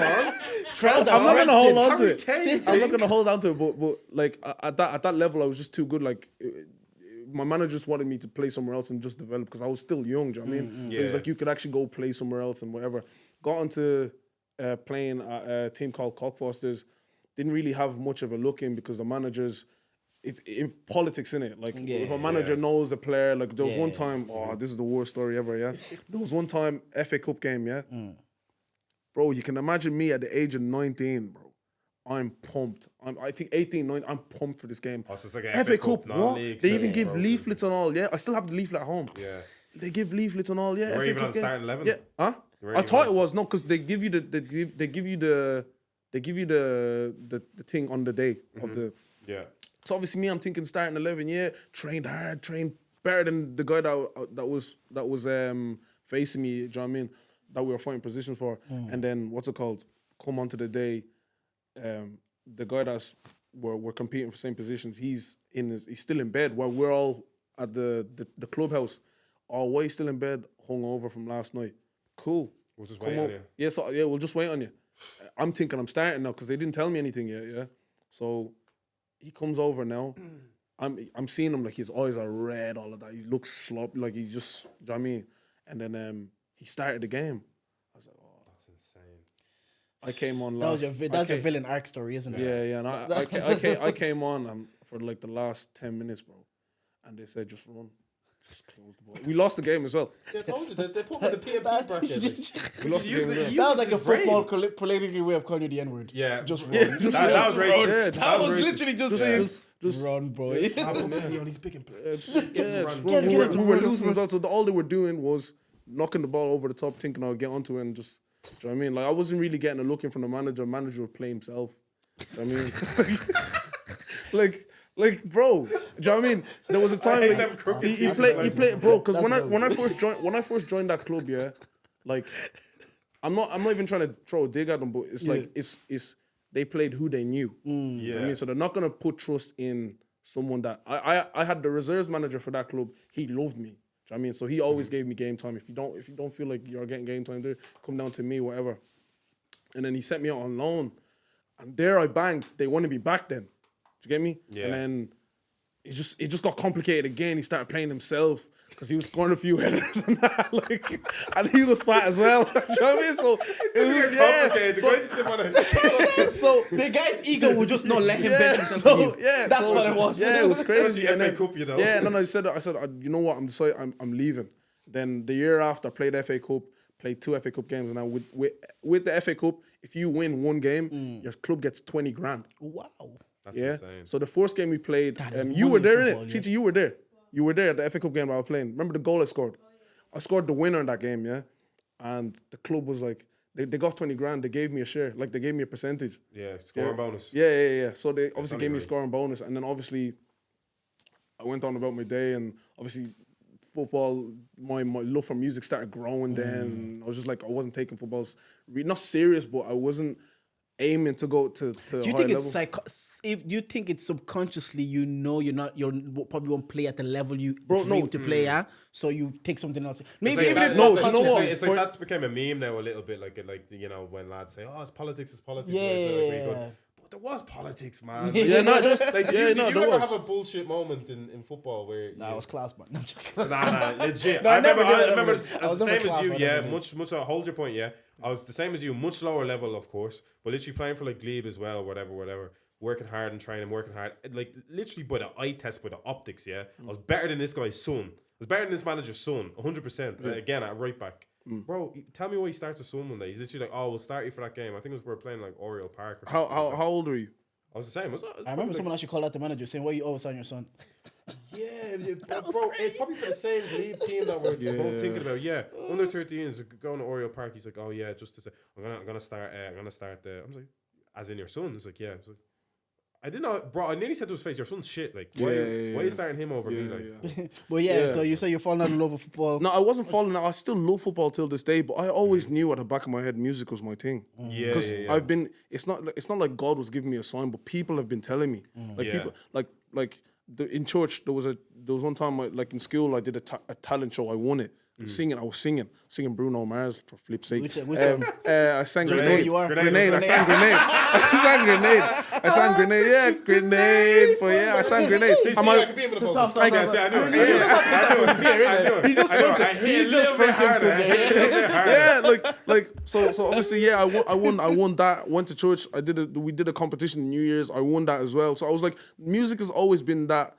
I'm not gonna hold on to it. I'm not gonna hold on to it. But like at that level, I was just too good. Like my manager just wanted me to play somewhere else and just develop because I was still young. Do you know what I mean? So he's like, you could actually go play somewhere else and whatever. Got into playing a team called Cockfosters. Didn't really have much of a look in because the managers. It's in politics, innit? Like, if a manager knows a player, like, there was one time, this is the worst story ever, yeah? There was one time, FA Cup game, yeah? Bro, you can imagine me at the age of 19, bro. I'm pumped. I think 18, 19, I'm pumped for this game. Oh, so it's like FA Cup, what? They even give bro. leaflets and all, yeah? I still have the leaflet at home. Yeah. They give leaflets and all, yeah? You were FA even Cup on game. starting 11? Yeah, huh? I thought it was, no, because they give you the thing on the day of the... Yeah. So obviously me, I'm thinking starting 11, trained hard, trained better than the guy that was facing me, do you know what I mean? That we were fighting positions for. And then what's it called? Come on to the day, the guy we're competing for same positions, he's still in bed while we're all at the clubhouse. Oh, why you still in bed? Hungover from last night. Cool. We'll just wait on you. Yeah, we'll just wait on you. I'm thinking I'm starting now because they didn't tell me anything yet, yeah? So he comes over now. I'm seeing him like his eyes are red, all of that. He looks sloppy, like he just, do you know what I mean? And then he started the game. I was like, oh, that's insane. I came on last. That's your villain arc story, isn't it? Yeah. And I came on for like the last 10 minutes, bro. And they said, just run. Just close the ball. We lost the game as well. They told you that they put me in the PMP bracket. We lost the game as well. That was like a football politically way of calling you the N-word. Yeah. Just run. That was racist. Yeah, That was literally just run, boy. He's big and we were losing as well. So all they were doing was knocking the ball over the top, thinking I would get onto it and just, do you know what I mean? Like I wasn't really getting a look in from the manager. The manager would play himself. Do you know what I mean? Like, bro, do you know what I mean? There was a time he played, bro. Because when I first joined that club, yeah, like, I'm not even trying to throw a dig at them, but it's like it's they played who they knew. You know what I mean? So they're not gonna put trust in someone that I had the reserves manager for that club. He loved me. Do you know what I mean? So he always gave me game time. If you don't feel like you're getting game time, there, come down to me, whatever. And then he sent me out on loan, and there I banged. They wanted me back then. Do you get me? Yeah. And then it just got complicated again. He started playing himself. because he was scoring a few headers and that, like, and he was fat as well. You know what I mean? So it was complicated. The guy just didn't want to. So the guy's ego would just not let him bet himself to you. That's what it was. Yeah, it was crazy. The And FA then, Cup, you know. yeah, no, I said, you know what? I'm leaving. Then the year after, I played FA Cup, played 2 FA Cup games, and now with the FA Cup, if you win 1 game, your club gets 20 grand. Wow. That's Yeah. insane. So the first game we played, is you were money there, football, innit? yeah. Chichi, you were there. You were there at the FA Cup game I was playing. Remember the goal I scored? I scored the winner in that game, yeah? And the club was like, they got 20 grand. They gave me a share. Like, they gave me a percentage. Yeah, scoring bonus. Yeah. So they obviously gave me a right. scoring bonus. And then obviously, I went on about my day. And obviously, football, my love for music started growing then. I was just like, I wasn't taking footballs not serious, but I wasn't aiming to go to Do you think it's if you think it's subconsciously you probably won't play at the level you dream to play at, so you take something else. Maybe It's even like if that- not do you know consciously. what? It's like that's became a meme now a little bit, like you know when lads say, "Oh, it's politics." Yeah. But there was politics, man. Yeah, no, just Like, did yeah, you no, ever there was. have a bullshit moment in football where? Nah, I was class, man. No, I'm joking. Nah, legit. No, I I never remember, did, I remember I as was the never same as class, you. I Yeah, never did. much. Hold your point. Yeah, I was the same as you, much lower level, of course, but literally playing for like Glebe as well, whatever. Working hard and training, working hard. Like literally by the eye test, by the optics. Yeah, I was better than this guy's son. I was better than this manager's son, 100%. Again, at right back. Bro, tell me why he starts a son one day. He's literally like, "Oh, we'll start you for that game." I think it was we were playing like Oriole Park. Or something. How old are you? I was the same. I remember someone actually called out the manager saying, "Why you always on your son?" Yeah, bro, it's probably for the same league team that we're both thinking about. Yeah, under 13s going to Oriole Park. He's like, "Oh yeah, just to say, I'm gonna start the." I'm like, "As in your son?" He's like, "Yeah." I was like, I didn't know, bro. I nearly said to his face, "Your son's shit. Like, why are you starting him over me?" Like, But so you say you're falling out of love with football. No, I wasn't falling out. I still love football till this day, but I always knew at the back of my head music was my thing. Yeah, Because yeah. I've been. It's not like God was giving me a sign, but people have been telling me. Like Yeah. people, in church there was one time like in school I did a talent show. I won it. Singing, I was singing Bruno Mars for flip's sake. Which song? I sang Just Grenade. know you are. Grenade. I sang Grenade. I sang Grenade. Yeah, Grenade. But yeah, I sang Grenade. I could be able to focus. I knew it. He's just fronting. Yeah, like so obviously yeah, I won that. Went to church. We did a competition in New Year's. I won that as well. So I was like, music has always been that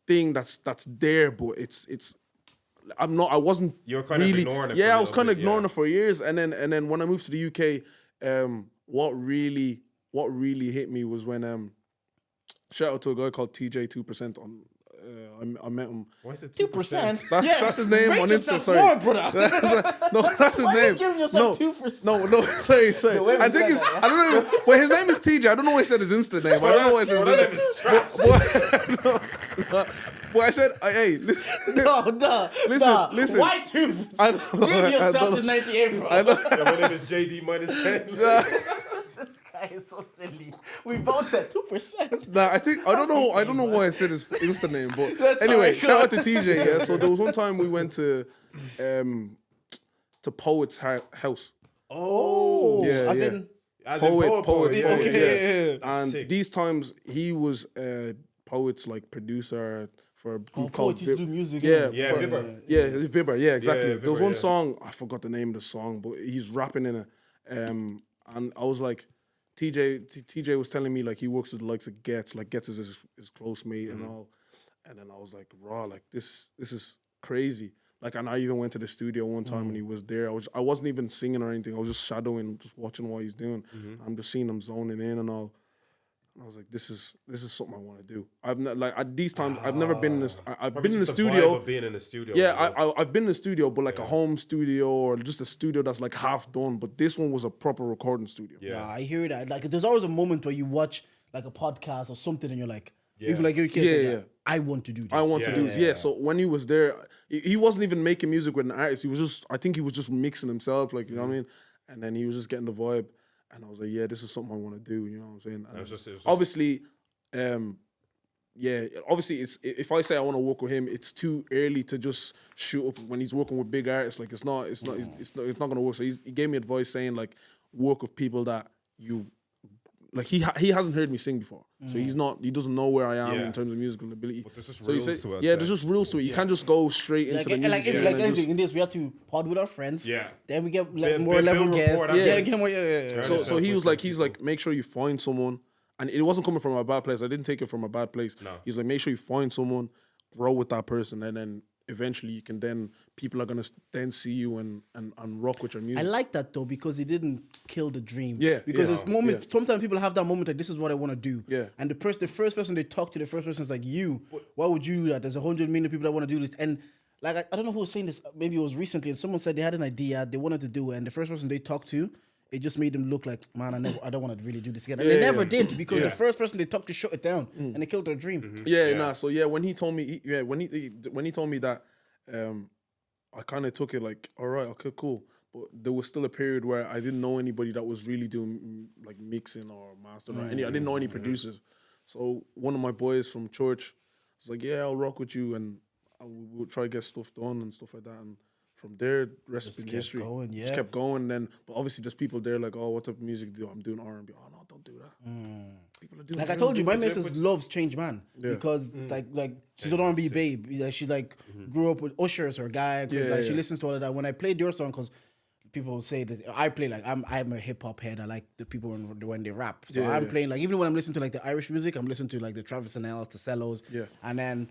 thing that's there, but it's. I wasn't. You were kind really, of ignoring it. Yeah, I was kind of ignoring it for years, and then when I moved to the UK, what really hit me was when shout out to a guy called TJ 2% on. I met him. Why is it 2%? That's his name on Insta. Sorry, more, brother. no, that's his Why name. you giving yourself 2%? No, sorry. way we I think said it's. that, yeah? I don't know. Well, his name is TJ. I don't know why I said his Insta name. I don't know why I said his name. But I said, hey, listen. Listen. Why 2? Give yourself the 98, bro. I know. Yeah, my name is JD -10. This guy is so silly. We both said 2%. Nah, I don't know why I said his Insta name, but That's anyway, alright, shout out to TJ. Yeah, so there was one time we went to Poet's house. Oh, Yeah, as yeah. in As Poet, yeah. yeah. That's And sick. these times he was Poet's like producer for a group called Poet used to do music. Yeah, Yeah, for- Vibber. Yeah, Vibber. Yeah, exactly. Yeah, There was Vibber, one yeah. song, I forgot the name of the song, but he's rapping in it. And I was like, TJ was telling me like he works with the likes of Getz, like Getz is his close mate and all. And then I was like, raw, like this is crazy. Like, and I even went to the studio one time and he was there. I wasn't even singing or anything. I was just shadowing, just watching what he's doing. I'm just seeing him zoning in and all. And I was like, this is something I want to do. I've not, like at these times I've never been in this. I've been in the studio. Being in the studio. Yeah, I've been in the studio, but like a home studio or just a studio that's like half done. But this one was a proper recording studio. Yeah, I hear that. Like, there's always a moment where you watch like a podcast or something, and you're like, Yeah. even like your kids, Yeah, like, yeah. I want to do this. I want to Yeah, do this. Yeah. So when he was there, he wasn't even making music with an artist. He was just, I think he was just mixing himself, like, you know what I mean? And then he was just getting the vibe. And I was like, yeah, this is something I want to do, you know what I'm saying? And It was just- obviously, obviously it's, if I say I want to work with him, it's too early to just shoot up when he's working with big artists. Like it's not going to work. So he gave me advice saying like, work with people that you like he hasn't heard me sing before, so he doesn't know where I am Yeah. in terms of musical ability. But there's just So he rules said, to it, yeah, I'd there's say. just rules to it. You can't just go straight into the music. Like scene and then anything just- in this, we have to pod with our friends. Yeah. Then we get Build more level rapport guests. after Yeah, this. get more. Yeah. Right. So Yeah. he's like, make sure you find someone, and it wasn't coming from a bad place. I didn't take it from a bad place. No. He's like, make sure you find someone, grow with that person, and then eventually you can then people are gonna then see you and rock with your I music. like that though because it didn't kill the dream. Yeah, Because yeah. there's moments. Sometimes people have that moment like this is what I want to do. Yeah. And the first person they talk to, the first person is like you. Why would you do that? There's 100 million people that want to do this. And like I don't know who was saying this. Maybe it was recently. And someone said they had an idea they wanted to do it, and the first person they talked to, it just made them look like, man, I don't want to really do this again. And they never did because the first person they talked to shut it down and they killed their dream. So when he told me, when he told me that, I kind of took it like, all right, okay, cool. But there was still a period where I didn't know anybody that was really doing like mixing or mastering or any. I didn't know any producers. So one of my boys from church was like, yeah, I'll rock with you, and we'll try to get stuff done and stuff like that. And from there, rest has been kept history. going, Just yeah. kept going. Then, but obviously, there's people there like, oh, what type of music do I'm doing R&B? Oh no, don't do that. People are doing Like I real told you, my music. missus loves Change Man because like she's an R&B babe. Like, she like grew up with Usher as her guy. Like she listens to all of that. When I played your song, because people say that I play like I'm a hip hop head. I like the people when they rap. So I'm playing like even when I'm listening to like the Irish music, I'm listening to like the Travis and the Cellos. Yeah. And then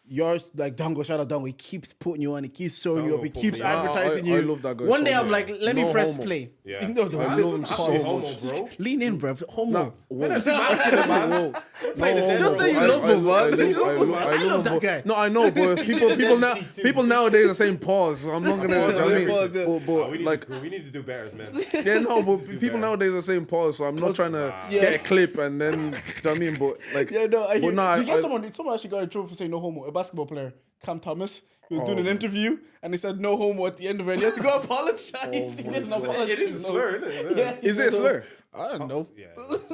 yours, like Dongo, shout out Dongo, he keeps putting you on, he keeps showing you Dongo up, he put keeps me on. advertising I you. love that guy One so day I'm much. like, let me No press homo. play. Yeah. No, I love him so Homo, much. bro. lean in, bro. Homo. Whoa. That's masculine, man. Whoa. Play the No, devil. Just say you I- love I- him, man. I Say you love- love I him, love- man. I I love love that him, guy. No, I know, but people nowadays are saying pause. So I'm not gonna. Pause, I mean, pause, yeah. but we, need like, we need to do bears, man. yeah, no, but people better. nowadays are saying pause. So I'm not trying to Yeah. get a clip and then. Do you know what I mean? But like, Yeah, no, I hear. but no, you get I- someone actually got in trouble for saying no homo. A basketball player, Cam Thomas, he was doing an interview and he said no homo at the end of it. And he has to go apologize. He didn't apologize. It is a slur, isn't it? Yeah, he is it a said no. slur? I don't know. Yeah.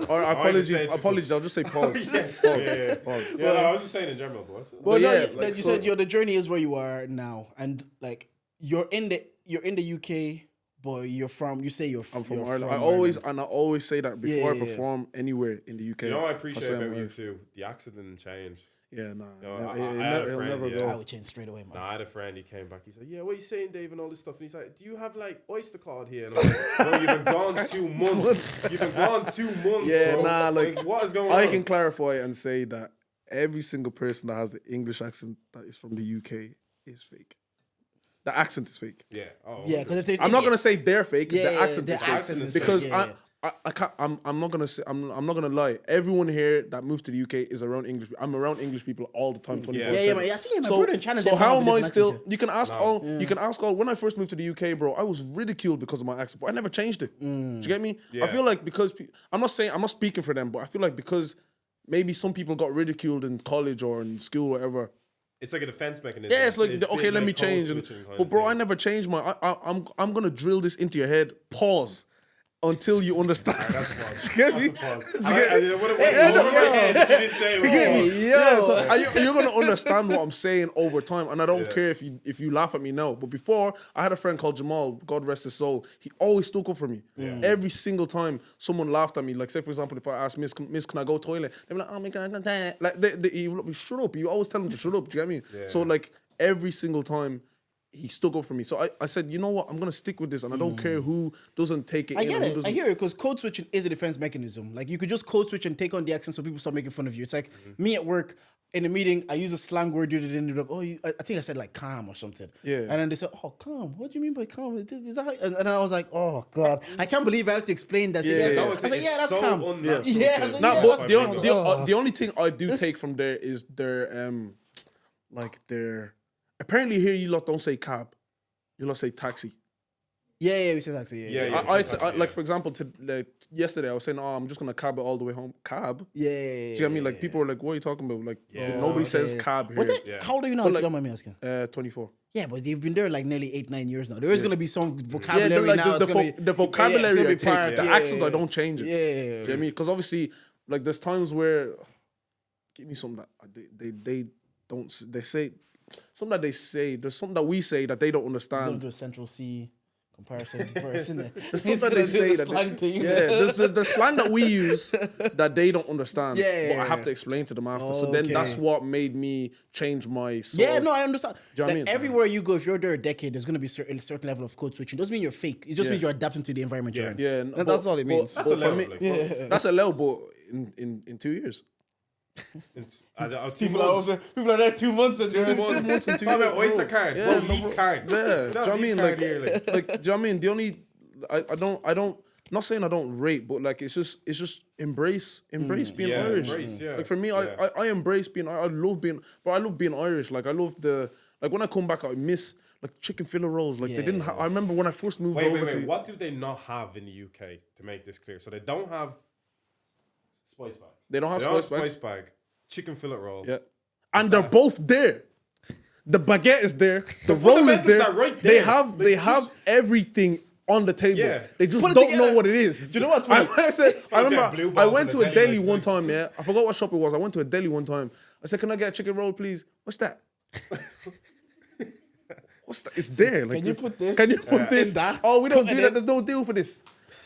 Or apologies. say it to- Apologies. I'll just say pause. Pause. Yeah. Pause. Yeah, I was just saying in general, bro. Well, no, yeah, you, like, you so- said the journey is where you are now, and like you're in the UK, but you're from. You say you're. I'm from you're Ireland. Ireland. I always say that before Yeah. I perform anywhere in the UK. You know what I I appreciate say I'm about you Irish. too? The accent didn't change. Yeah, nah. No, He'll I had a he'll friend, never yeah. go. I would change straight away, man. Nah, I had a friend, he came back, he said, yeah, what are you saying, Dave, and all this stuff? And he's like, do you have, like, Oyster card here? And I'm like, bro, you've been gone 2 months. You've been gone 2 months, Yeah, bro. nah, like, what is going I on? can clarify and say that every single person that has the English accent that is from the UK is fake. The accent is fake. Yeah. Oh, Yeah, because if they, I'm not gonna say they're fake. Yeah, the accent the is fake accent is because fake, yeah, I can't. I'm not gonna say. I'm not gonna lie. Everyone here that moved to the UK is around English. I'm around English people all the time. 24/7. Yeah, man. I think my brother in China. So they how have am I different still? accent, You can ask all. You can ask all. When I first moved to the UK, bro, I was ridiculed because of my accent, but I never changed it. Do you get me? Yeah. I feel like because I'm not speaking for them, but I feel like because maybe some people got ridiculed in college or in school, or whatever. It's like a defense mechanism. Yeah, it's like It's okay, been let like me code change. switching kind But of bro, thing. I never changed my. I'm gonna drill this into your head. Pause. Until you understand. That's a Do you get me? pause. Do you get me? What you didn't say it You get me? was. Yeah, so you're gonna understand what I'm saying over time, and I don't Yeah. care if you laugh at me now. But before, I had a friend called Jamal, God rest his soul. He always stuck up for me. Every single time someone laughed at me, like say for example, if I asked Miss, can I go toilet? They'd be like, oh my God, like he would be, shut up. You always tell them to shut up. Do you get me? Yeah. So like every single time. He stuck up for me. So I said, you know what? I'm going to stick with this. And I don't care who doesn't take it I in. get and who it. doesn't. I hear it because code switching is a defense mechanism. Like you could just code switch and take on the accent so people start making fun of you. It's like me at work in a meeting. I use a slang word. You didn't like, oh, I think I said like calm or something. Yeah. And then they said, oh, calm. What do you mean by calm? Is that how? And I was like, oh God, I can't believe I have to explain that. Yeah, Yeah, yeah. I was like, yeah, that's so calm. unnatural Yeah, to- I was like, Nah, yeah, but that's the only thing I do take from there is their apparently here you lot don't say cab, you lot say taxi. Yeah, we said taxi. Yeah, Yeah, yeah. Like for example, yesterday I was saying, oh, I'm just gonna cab it all the way home. Cab. yeah. Do you get me? Like people are like, what are you talking about? Like nobody says cab here. But Yeah. how old are you now? But If like- you don't mind me asking. 24. Yeah, but you've been there like nearly 8-9 years now. There is gonna be some Yeah, vocabulary like now. the it's gonna be- vocabulary it's gonna I be take, part- the yeah, accent yeah, I don't change it. Yeah. Do you get me? Because obviously, like there's times where give me something that they don't they say something that they say. There's something that we say that they don't It's gonna understand. do a Central C. comparison verse, isn't it? The stuff that they say that slang thing. there's the slang that we use that they don't understand. Yeah, but I have to explain to them after. So then Okay. that's what made me change my. Yeah, no, I understand. Do you know what I Like, mean? everywhere you go, if you're there a decade, there's going to be a certain level of code switching. It doesn't mean you're fake. It just means you're adapting to the environment you're in. Yeah, That's all it means. That's a level. Like, That's a level, but in 2 years. People are there 2 months and 2 months and 2 Talk years. about Oyster card, Yeah, lead card. Yeah, It's do not you know what I lead mean? card here, like. Do you know what I mean? The only I don't. Not saying I don't rate, but like it's just embrace being Irish. Like for me, I embrace being. I love being, but I love being Irish. Like I love when I come back, I miss like chicken fillet rolls. Like they didn't. I remember when I first moved over to. What do they not have in the UK to make this clear? So they don't have spice bag. They don't have spice bag. Chicken fillet roll. Yeah, and they're both there. The baguette is there. The roll is there. Right there. They have everything on the table. Yeah. They just Put it don't together. know what it is. Do you know what's funny? I remember blue I balls went in to the a deli, deli like, one time, yeah. I forgot what shop it was. I went to a deli one time. I said, "Can I get a chicken roll, please?" What's that? What's that? It's there. Like, Can you put this? Can you put this? in that? Oh, we don't And do then- that. There's no deal for this.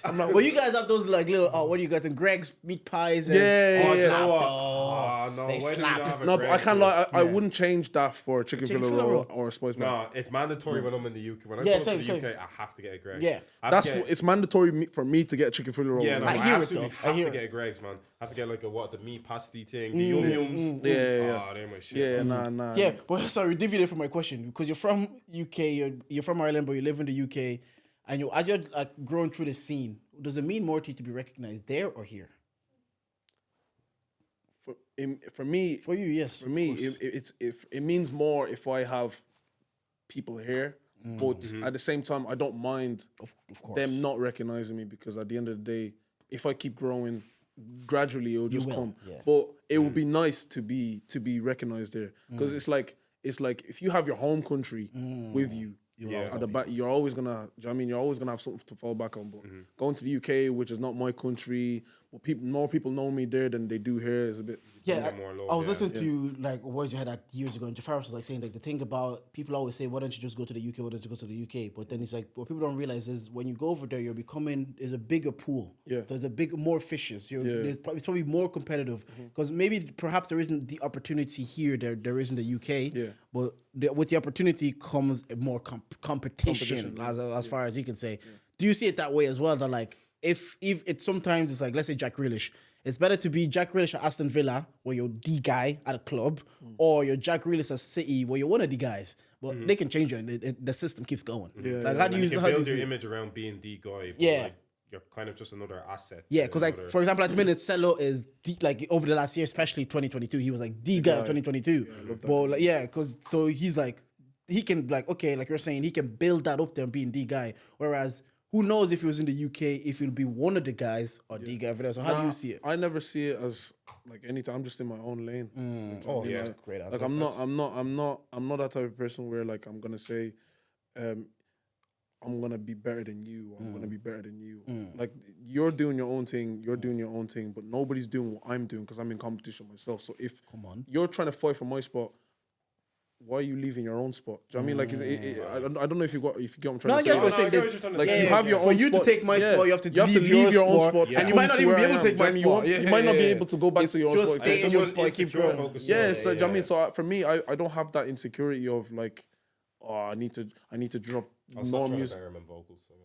I'm like, Well, you guys have those like little, what do you got? The Greg's meat pies. And, Yeah, oh, yeah. snap, No, dog. no, They why do you slap. not have a no, but I Greg's can't roll? lie. I wouldn't change that for a chicken fillet roll or a spice bag. No, it's mandatory when I'm in the UK. When I Yeah, go same, to the same. UK, I have to get a Greg's. Yeah. I have That's to get- it's mandatory for me to get a chicken fillet roll. Yeah, no, I I hear it, absolutely though. I have hear to it. get a Greg's, man. I have to get like the meat pasty thing, the yum yums. Yeah. Oh, they're my shit. Yeah, man. nah. Yeah, but sorry, deviated from my question because you're from UK, you're from Ireland, but you live in the UK, and as you're like growing through the scene, does it mean more to you to be recognized there or here? For me, For you, yes. For me, it means more if I have people here, but at the same time, I don't mind Of course. them not recognizing me because at the end of the day, if I keep growing, gradually it'll just will, come. yeah. But it would be nice to be recognized there because it's like if you have your home country with you. At the back, you're always gonna. Do you know what I mean, you're always gonna have something to fall back on. But going to the UK, which is not my country, well, more people know me there than they do here. Is a bit. Yeah, more low, I was yeah. listening to like words you had that years ago, and Jafar was like saying like the thing about people always say, "Why don't you just go to the UK? Why don't you go to the UK?" But then it's like what people don't realize is when you go over there, there's a bigger pool. Yeah. So there's more fishes. It's probably more competitive because perhaps there isn't the opportunity here there is in the UK. Yeah. But with the opportunity comes more competition as far as you can say. Do you see it that way as well? That like if it's sometimes it's like let's say Jack Grealish. It's better to be Jack Grealish at Aston Villa, where you're the guy at a club, or you're Jack Grealish at City, where you're one of the guys. But they can change you, and the system keeps going. Like how do You you can how do you build your see it? image around being the guy. But Yeah. like, you're kind of just another asset. Yeah, because like for example, at the minute, Cello is like over the last year, especially 2022, he was like the guy of 2022. But like, because so he's like he can like okay, like you're saying, he can build that up there and being the guy. Whereas who knows if he was in the UK, if he'll be one of the guys or the guy over there. So how do you see it? I never see it as like anything. I'm just in my own lane. That's a great answer. Like I'm not that type of person where like I'm gonna say, I'm gonna be better than you. Or I'm gonna be better than you. Like you're doing your own thing. You're doing your own thing, but nobody's doing what I'm doing because I'm in competition myself. So if you're trying to fight for my spot, why are you leaving your own spot? Do you know what I mean? Like I don't know if you get what I'm trying to say. I get what you're I saying. saying. Like Yeah, you have your for own you spot. to take my spot, you have to leave your own spot, and you might not even be able to take my spot. You might not be able to go back to your own just spot. stay in your spot, keep growing. Yeah, so do you know what I mean? So for me, I don't have that insecurity of like, oh, I need to drop more music. Vocals, so I'm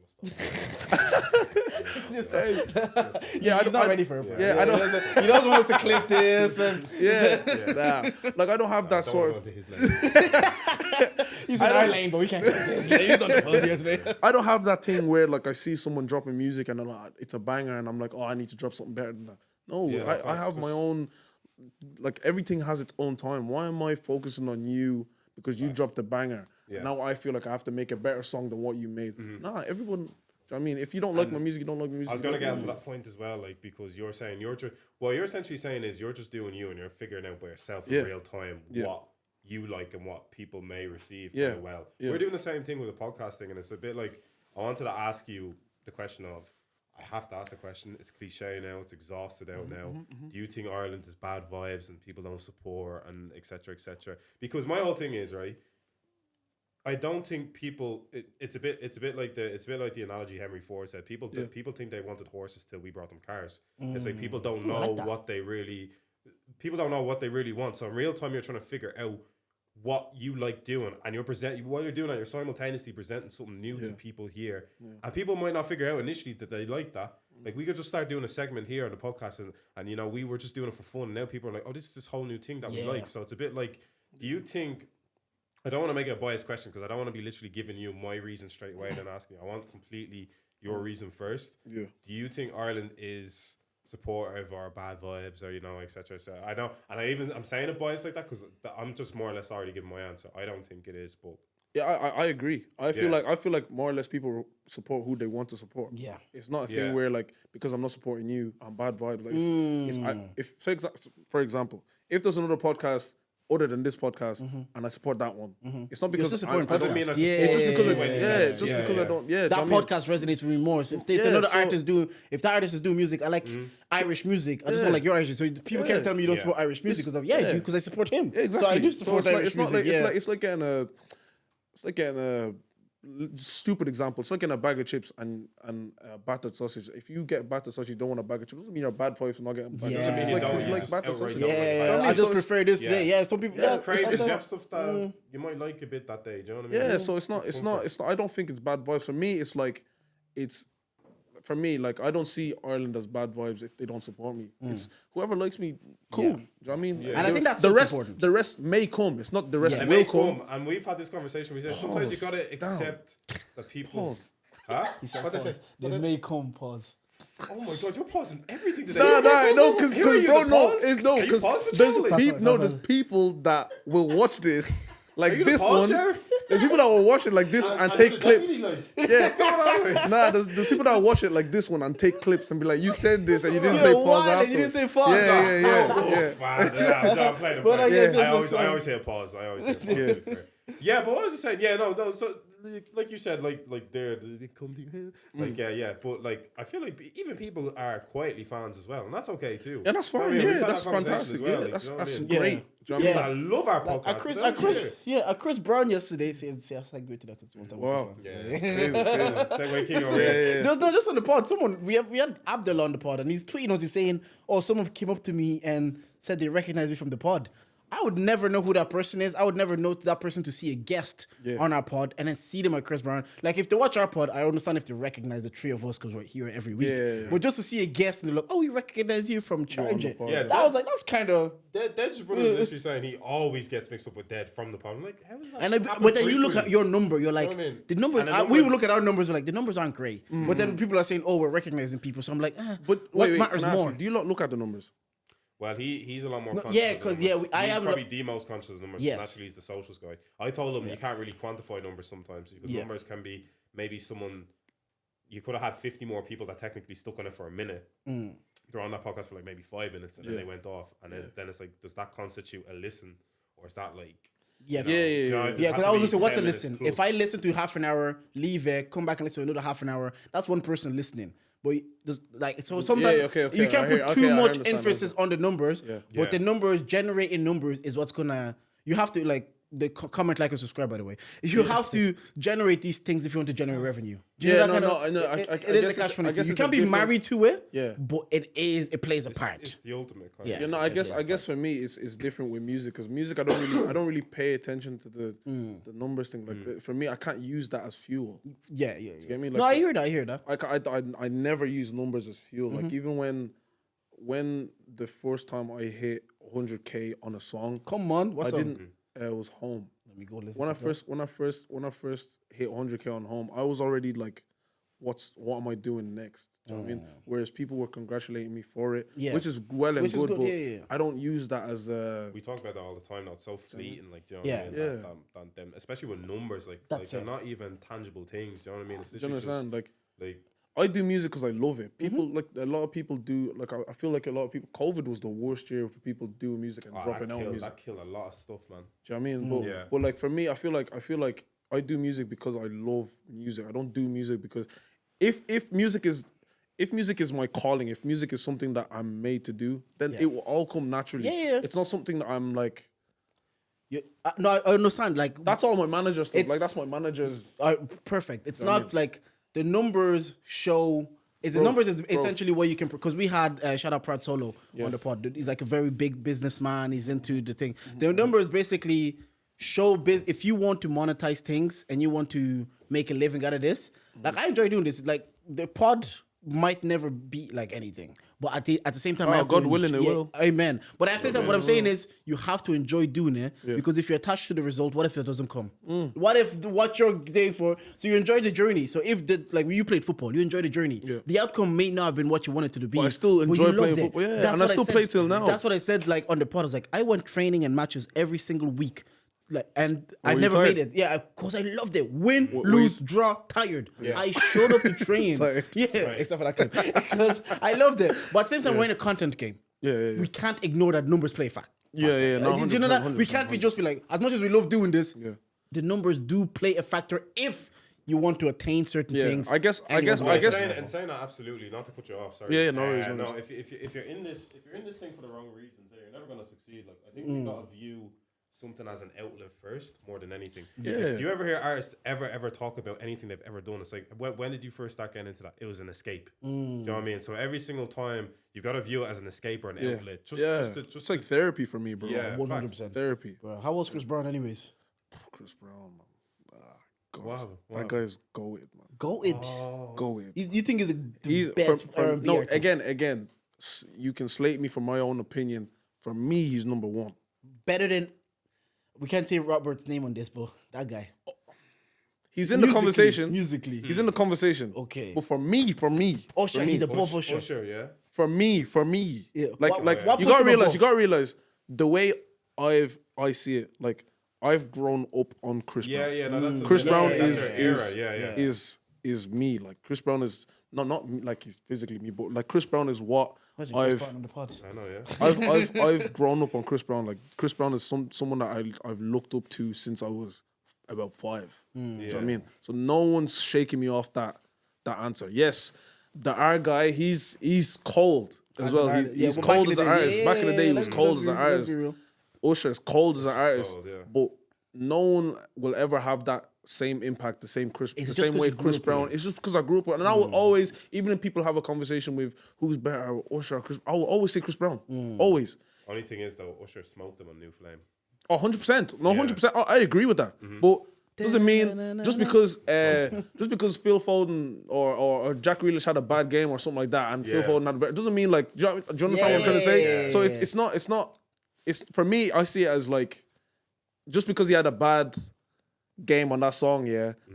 gonna stop. Yeah, he's not ready for it. Yeah, I don't. He doesn't want us to clip this. And Yeah, like I don't have that sort of. he's in our lane, but we can't clip this. He's on the podium today. I don't have that thing where like I see someone dropping music and I'm like, it's a banger and I'm like, oh, I need to drop something better than that. No, I have my own. Like everything has its own time. Why am I focusing on you because you dropped a banger? Yeah. Now I feel like I have to make a better song than what you made. Nah, everyone. I mean, if you don't like my music, you don't like my music. I was gonna get to that point as well, like because you're saying what you're essentially saying is you're just doing you and you're figuring out by yourself in real time what you like and what people may receive quite well. We're doing the same thing with the podcasting, and it's a bit like I wanted to ask you the question of I have to ask the question. It's cliche now. It's exhausted out now. Do you think Ireland is bad vibes and people don't support and etc. Because my whole thing is right. I don't think people. It's a bit like the analogy Henry Ford said. People think they wanted horses till we brought them cars. It's like people don't know what they really. People don't know what they really want. So in real time, you're trying to figure out what you like doing, and while you're doing that, you're simultaneously presenting something new to people here, and people might not figure out initially that they like that. Like we could just start doing a segment here on the podcast, and you know we were just doing it for fun. And now people are like, oh, this is this whole new thing that we like. So it's a bit like, do you think? I don't want to make it a biased question because I don't want to be literally giving you my reason straight away and then asking you. I want completely your reason first. Yeah. Do you think Ireland is supportive or bad vibes or etc. I know, and I'm saying it biased like that because I'm just more or less already giving my answer. I don't think it is, but yeah, I agree. I feel like more or less people support who they want to support. Yeah, it's not a thing where like because I'm not supporting you, I'm bad vibes. Like for example, if there's another podcast other than this podcast, and I support that one. It's not because I don't mean it's just because I don't. Yeah, that podcast resonates with me more. If there's another artist if that artist is doing music, I like Irish music. I just don't like your Irish. So people can't tell me you don't support Irish music because I do because I support him. Exactly. So I do support Irish music. It's like getting a stupid example. It's like getting a bag of chips and battered sausage. If you get battered sausage, you don't want a bag of chips. Doesn't mean you're bad for not getting battered. It's like battered sausage. I just prefer this today. Yeah, some people. Crazy stuff that you might like a bit that day. Do you know what I mean? Yeah, so it's not. I don't think it's bad vibes. For me, it's like for me, like I don't see Ireland as bad vibes if they don't support me. It's whoever likes me, cool. Do you know what I mean? And I think that's important. The rest may come. It's not the rest will come. And we've had this conversation. We said sometimes you gotta accept that people. Pause. Huh? He said what pause. They may come. Pause. Oh my god, you're pausing everything today. No, because there's people that will watch this like this one. Sheriff? There's people that will watch it like this and take clips. What's going on? There's people that will watch it like this one and take clips and be like, you said this and you didn't say pause after. You didn't say pause. Yeah. I'm playing I always say a pause. Yeah, but what was I saying? Yeah, no. So like you said, like they come to you. Like but like I feel like even people are quietly fans as well, and that's okay too. Yeah, that's fine. That's fantastic. Well, that's great. Do you know what I mean? I love our podcast. Chris Brown yesterday said, "I segue to that because one time." Wow. Segue king over. Just on the pod. We had Abdul on the pod, and he's tweeting us. He's saying, "Oh, someone came up to me and said they recognize me from the pod." I would never know who that person is. I would never know that person to see a guest on our pod and then see them at Chris Brown. Like, if they watch our pod, I understand if they recognize the three of us because we're here every week. Yeah. But just to see a guest and they're like, oh, we recognize you from Charge It. Yeah, that was like, that's kind of... Dead's brother is literally saying he always gets mixed up with Dead from the pod. I'm like, how is that? But then you look at your number, you're like, the numbers... we would look at our numbers, we're like, the numbers aren't great. But then people are saying, oh, we're recognizing people. So I'm like, but what matters more? Do you look at the numbers? Well, he's a lot more conscious. Yeah, because I am probably the most conscious of numbers. Yes, naturally he's the socials guy. I told him you can't really quantify numbers sometimes because numbers can be maybe someone you could have had 50 more people that technically stuck on it for a minute. They're on that podcast for like maybe 5 minutes and then they went off, and then it's like, does that constitute a listen or is that like? Yeah, because I was listening. What's a listen? If I listen to half an hour, leave it, come back and listen to another half an hour, that's one person listening. But sometimes you can't put too much emphasis on the numbers. But the numbers, generating numbers, is what's gonna. You have to like comment, like, and subscribe. By the way, you have to generate these things if you want to generate revenue. It is a cash money. You can't be married to it. Yeah, but it plays a part. It's the ultimate. I guess for me it's different with music because music I don't really pay attention to the numbers thing. Like for me, I can't use that as fuel. Yeah. You get me? Like, no, I hear that. I never use numbers as fuel. Like even when the first time I hit 100K on a song, come on, what's it was Home. Let me go listen. When I first hit 100K on Home, I was already like, what am I doing next? Do you know what I mean? Whereas people were congratulating me for it, which is well and good, but I don't use that as a... We talk about that all the time now. It's so fleeting, like, do you know what I mean? Them, especially with numbers, like they're not even tangible things. Do you know what I mean? It's do you understand? Like I do music because I love it. People like a lot of people do. Like I feel like a lot of people. COVID was the worst year for people doing music and dropping out music. That killed a lot of stuff, man. Do you know what I mean? But like for me, I feel like I do music because I love music. I don't do music because if music is my calling, if music is something that I'm made to do, then it will all come naturally. Yeah. It's not something that I'm like. No, I understand. Like That's all my manager stuff. It's- Like that's my manager's. perfect. It's not like the numbers show. The numbers is essentially what you can, because we had shout out Prad Solo on the pod. He's like a very big businessman. He's into the thing. The numbers basically show if you want to monetize things and you want to make a living out of this. Like I enjoy doing this. Like the pod might never be like anything, but at the same time, I have God to willing, it will. Amen. But at the same time, what I'm saying is you have to enjoy doing it because if you're attached to the result, what if it doesn't come? What if what you're there for? So you enjoy the journey. So if when you played football, you enjoy the journey. Yeah. The outcome may not have been what you wanted it to be. But I still enjoy you playing loved it. football. Yeah, That's and I what still said. play till now. That's what I said. Like on the pod, I was like, I went training and matches every single week. Like, and I you never tired? made it. Yeah, because I loved it. Win, lose, draw, tired. I showed up to train. Tired. Yeah, except for that clip. Because I loved it. But at the same time, we're in a content game. Yeah. We can't ignore that numbers play a fact. Yeah. No, Do you know that? 100%, We can't be just be like, as much as we love doing this, the numbers do play a factor if you want to attain certain things. I guess. And saying that absolutely, not to cut you off. Sorry. Yeah, no worries. No, if you're in this thing for the wrong reasons, you're never gonna succeed. Like I think we gotta view something as an outlet first more than anything. Yeah. Do you ever hear artists ever talk about anything they've ever done? It's like when did you first start getting into that? It was an escape. Do you know what I mean? So every single time you gotta view it as an escape or an outlet. It's like therapy for me, bro. Yeah, 100%. Therapy. Bro, how was Chris Brown anyways? Chris Brown, man. Wow. That guy's goated, man. Goated. Goated. You think he's the best R&B no, artist? again, you can slate me for my own opinion. For me, he's number one. Better than... We can't say Robert's name on this, but that guy. He's in the conversation. Musically. He's in the conversation. Okay. But for me. Usher, he's above Usher. Usher, yeah. For me. Yeah. Like what you puts gotta him realize, above? you gotta realize the way I see it. Like I've grown up on Chris Brown. Yeah, no, that's Chris Brown that's their era, is me. Like Chris Brown is not like he's physically me, but like Chris Brown is what Imagine Chris Brown on the pod. I know, yeah. I've grown up on Chris Brown. Like Chris Brown is someone that I've looked up to since I was about 5. Do you know what I mean? So no one's shaking me off that answer. Yes, the R guy, he's cold as well. He's cold as an artist. Back in the day, he was cold as an artist. Usher is cold as an artist, but no one will ever have that same impact, the same same way Chris Brown. It's just because I grew up with, and I will always, even if people have a conversation with who's better, Usher or Chris, I will always say Chris Brown. Always. Only thing is though, Usher smoked him on New Flame. 100%. No, 100%. I agree with that. But doesn't mean just because Phil Foden or Jack Grealish had a bad game or something like that, and Phil Foden had a bad, doesn't mean like, do you understand what I'm trying to say? So it's not. It's for me. I see it as like, just because he had a bad game on that song,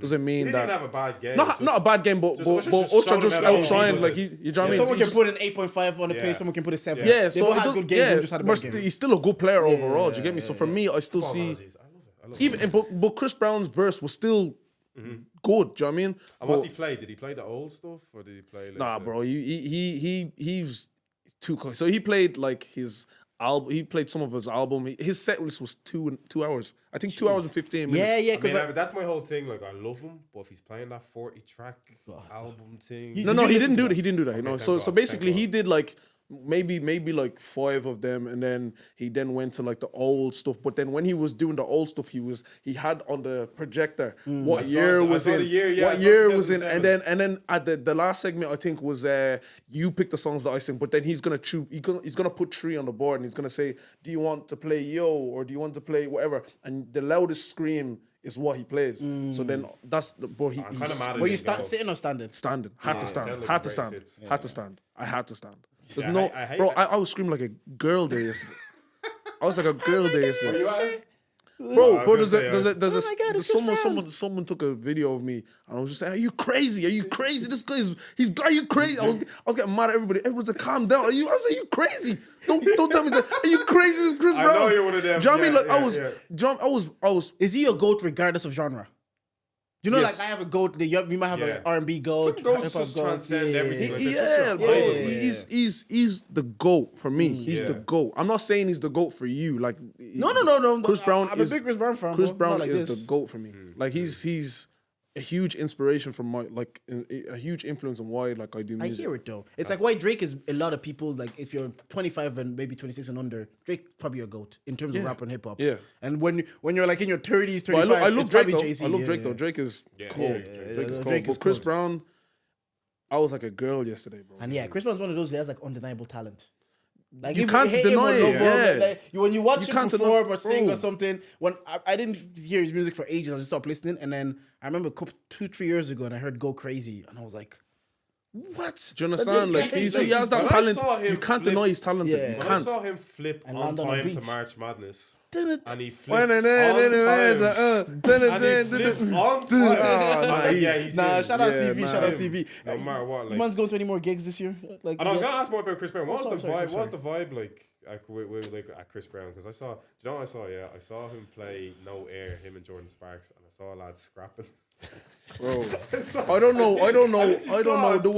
doesn't mean He that. didn't have a bad game. Not a bad game, but Usher Usher just showed him outshined. that Like you know what I mean? Someone He can put an 8.5 on the page, someone can put a 7. Yeah, They so both it had does, good games, one just had a but bad game. he's still a good player overall. Do you get me? So for me, I still see Apologies. I love it. but Chris Brown's verse was still good. Do you know what I mean? And what did he play? Did he play the old stuff or did he play? Like Nah, bro. He's too cool. So he played like his album. He played some of his album. His set list was 2 hours. I think 2 hours and 15 minutes. Yeah. I mean, that's my whole thing. Like, I love him, but if he's playing that 40-track album thing, No, he didn't do that. He didn't do that. Okay, So thank basically, God. he did like maybe like 5 of them, and then he went to like the old stuff. But then when he was doing the old stuff, he had on the projector what year was in, what year was in, and then at the last segment, I think was you pick the songs that I sing. But then he's gonna choose. He's gonna put 3 on the board, and he's gonna say, "Do you want to play Yo or do you want to play whatever?" And the loudest scream is what he plays. So then that's the boy. I'm kind of mad at Were you him, though. sitting or standing? Standing. Had to stand. sound like Had a to great stand. hits. Had to stand. I had to stand. There's Yeah, no, I hate bro. it. I was screaming like a girl there yesterday. I was like a girl there yesterday. You at it? Bro, I bro, was gonna say, there's Oh my God, it's Chris someone took a video of me, and I was just saying, "Are you crazy? Are you crazy? This guy are you crazy?" I was getting mad at everybody. Everyone's like, "Calm down." I was like, "Are you crazy? Don't tell me that. Are you crazy, this is Chris I Brown?" know you're one of them. Do you know what I mean? Yeah, Like yeah, I was. Is he a GOAT regardless of genre? You know, Yes. like I have a GOAT. We might have an R&B GOAT. Some GOATs hip-hop just GOAT. transcend everything. Like, they're Yeah, just bro. your idol, like. He's the GOAT for me. He's the Yeah. GOAT. I'm not saying he's the GOAT for you. Like No. Chris Brown I'm is a big Chris Brown fan. Chris bro. Brown Not like is this. the GOAT for me. Like he's a huge inspiration from my a huge influence on why like I do I music. hear it though. It's like why Drake is a lot of people like if you're 25 and maybe 26 and under, Drake probably your goat in terms of rap and hip hop. Yeah. And when you're like in your 30s, 35, But I love it's Drake probably though. Jay-Z. I love Drake though. Drake is cool. Drake Drake is cool. Drake is But Chris cold. Brown, I was like a girl yesterday, bro. And yeah, Chris Brown's one of those that has like undeniable talent. Like You if can't hate him deny or it, love him, yeah. like, when you watch You him can't deny- perform or sing bro. or something, when I didn't hear his music for ages, I just stopped listening. And then I remember 2-3 years ago, and I heard "Go Crazy," and I was like, "What?" Do you understand? Like he has that When I talent. saw him You can't flip- deny he's talented. Yeah. You When I can't. saw him flip And on land on the time to beats. March Madness, Dun-it. and he flipped on time. And he flipped on time. He's Nah, good. shout out Yeah, CV, nah. shout out CV. No matter what, You like. man's going to any more gigs this year? Like, And I was yet? gonna ask more about Chris Brown. What was the sorry, vibe? sorry. What was the vibe like with like at Chris Brown? Because I saw, do you know what I saw? Yeah, I saw him play No Air, him and Jordan Sparks, and I saw a lad scrapping. Bro, I don't know. I literally saw it, There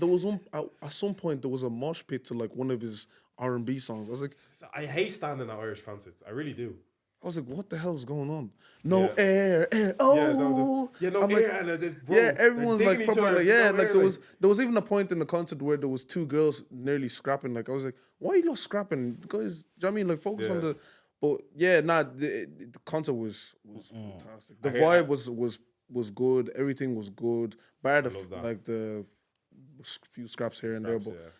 was Sam. one. At some point, there was a mosh pit to like one of his R&B songs. I was like, I hate standing at Irish concerts. I really do. what the hell is going on? No Yeah. air. Yeah, Oh, no I'm air, like, and bro, yeah, everyone's they're like digging each proper other, like, yeah, no like air, there was even a point in the concert where there was two girls nearly scrapping. Like I was like, why are you not scrapping? Guys, do you know what I mean? Like focus on Yeah. the. But yeah, the concert was fantastic. The I hear- vibe was good. Everything was good. Bar the love that. like the few scraps here and there, but. Yeah.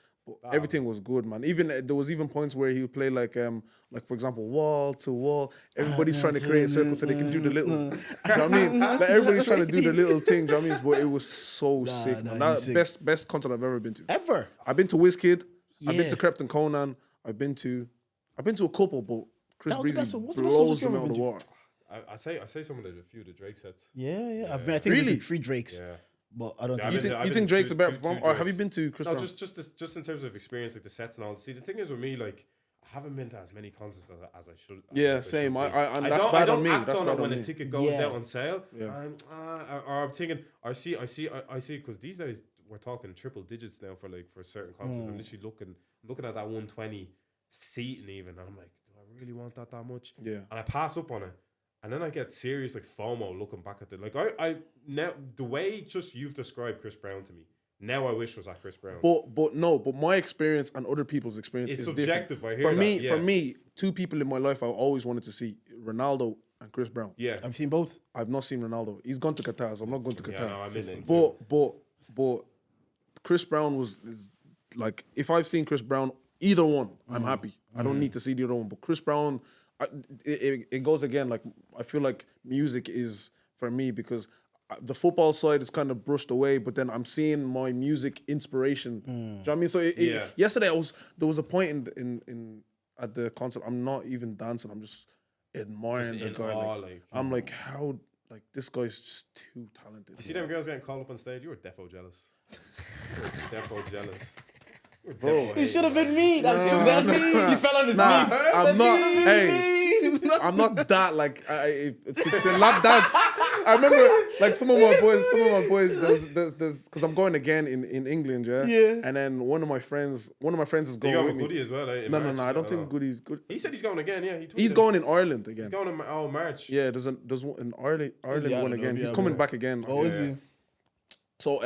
But everything was good, man. Even there was even points where he would play like for example, wall to wall. Everybody's trying to create a circle so they can do the little. Do you know what I mean? Like everybody's trying to do the little thing. Do you know what I mean? But it was so sick, man. he's That sick. best concert I've ever been to. Ever. I've been to Wizkid. I've been Yeah. to Krypton Conan. I've been to a couple, but Chris That was the Breezy best one. What's the best blows concert me you've out of the ever water. I say some of the few of the Drake sets. Yeah. I think we Really? did 3 Drakes. Yeah. But I don't Yeah, think... I've You been think Drake's to a better two performer, or have you Drakes. been to Chris No, Brown? just in terms of experience, like the sets and all. See, the thing is with me, like I haven't been to as many concerts as I should. Yeah, as I same. should be. And that's bad on me. Act That's on bad it on when me. a ticket goes Yeah. out on sale. Yeah. Or I'm thinking, I see, because these days we're talking triple digits now for certain concerts. I'm literally looking at that 120 seating even, and I'm like, do I really want that much? Yeah. And I pass up on it. And then I get serious like FOMO looking back at it. Like I now the way just you've described Chris Brown to me, now I wish was at Chris Brown. But my experience and other people's experience It's is subjective, different. I hear for me, that, yeah. for me, two people in my life I always wanted to see: Ronaldo and Chris Brown. Yeah. I've seen both. I've not seen Ronaldo. He's gone to Qatar, so I'm not going to Yeah, Qatar. no, I missed him. But Chris Brown is like, if I've seen Chris Brown, either one, I'm happy. I don't need to see the other one. But Chris Brown, it goes again. Like I feel like music is for me because the football side is kind of brushed away, but then I'm seeing my music inspiration. Do you know what I mean? So yesterday there was a point in at the concert. I'm not even dancing. I'm just admiring Just the in guy. awe, Like, I'm like, how like this guy's just too talented. You see them girls getting called up on stage? You were defo jealous. You were defo jealous. You were Bro. defo It hating, should have man. been me. That's true. That's me. He fell on his Nah, knees. I'm not. Hey, I'm not that like to lap dance. I remember like some of my boys. There's because I'm going again in England, yeah. Yeah. And then one of my friends is You going got with a me. Goodie as well, eh? in No, March? I don't think Goody's good. He said he's going again, yeah. He tweeted. He's going in Ireland again. He's going in March. Yeah, there's one in Ireland I one don't know, again. He's yeah, coming but- back again. Oh, is Yeah. he? So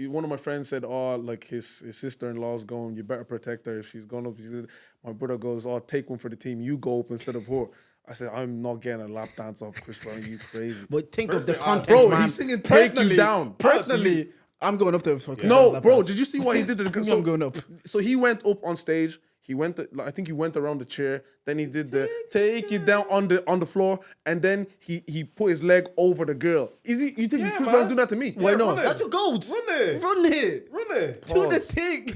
one of my friends said, "Oh, like his sister-in-law's going. You better protect her if she's going up." He said, my brother goes, "Oh, take one for the team. You go up instead of her." I said, "I'm not getting a lap dance off Chris Brown. You crazy, But think of the Personally, context, bro? man. He's singing "Take You Down." Personally, I'm going up there for Chris No, Brown's bro. lap Did you see what he did to the girl? dance. I'm going up. So he went up on stage. He went. I think he went around the chair. Then he did the take it down on the floor, and then he put his leg over the girl. You think Yeah, Chris man. Brown's doing that to me? Why Yeah, not? run it. That's your goat. Run it. Run it. Run it. Do the Pause. thing.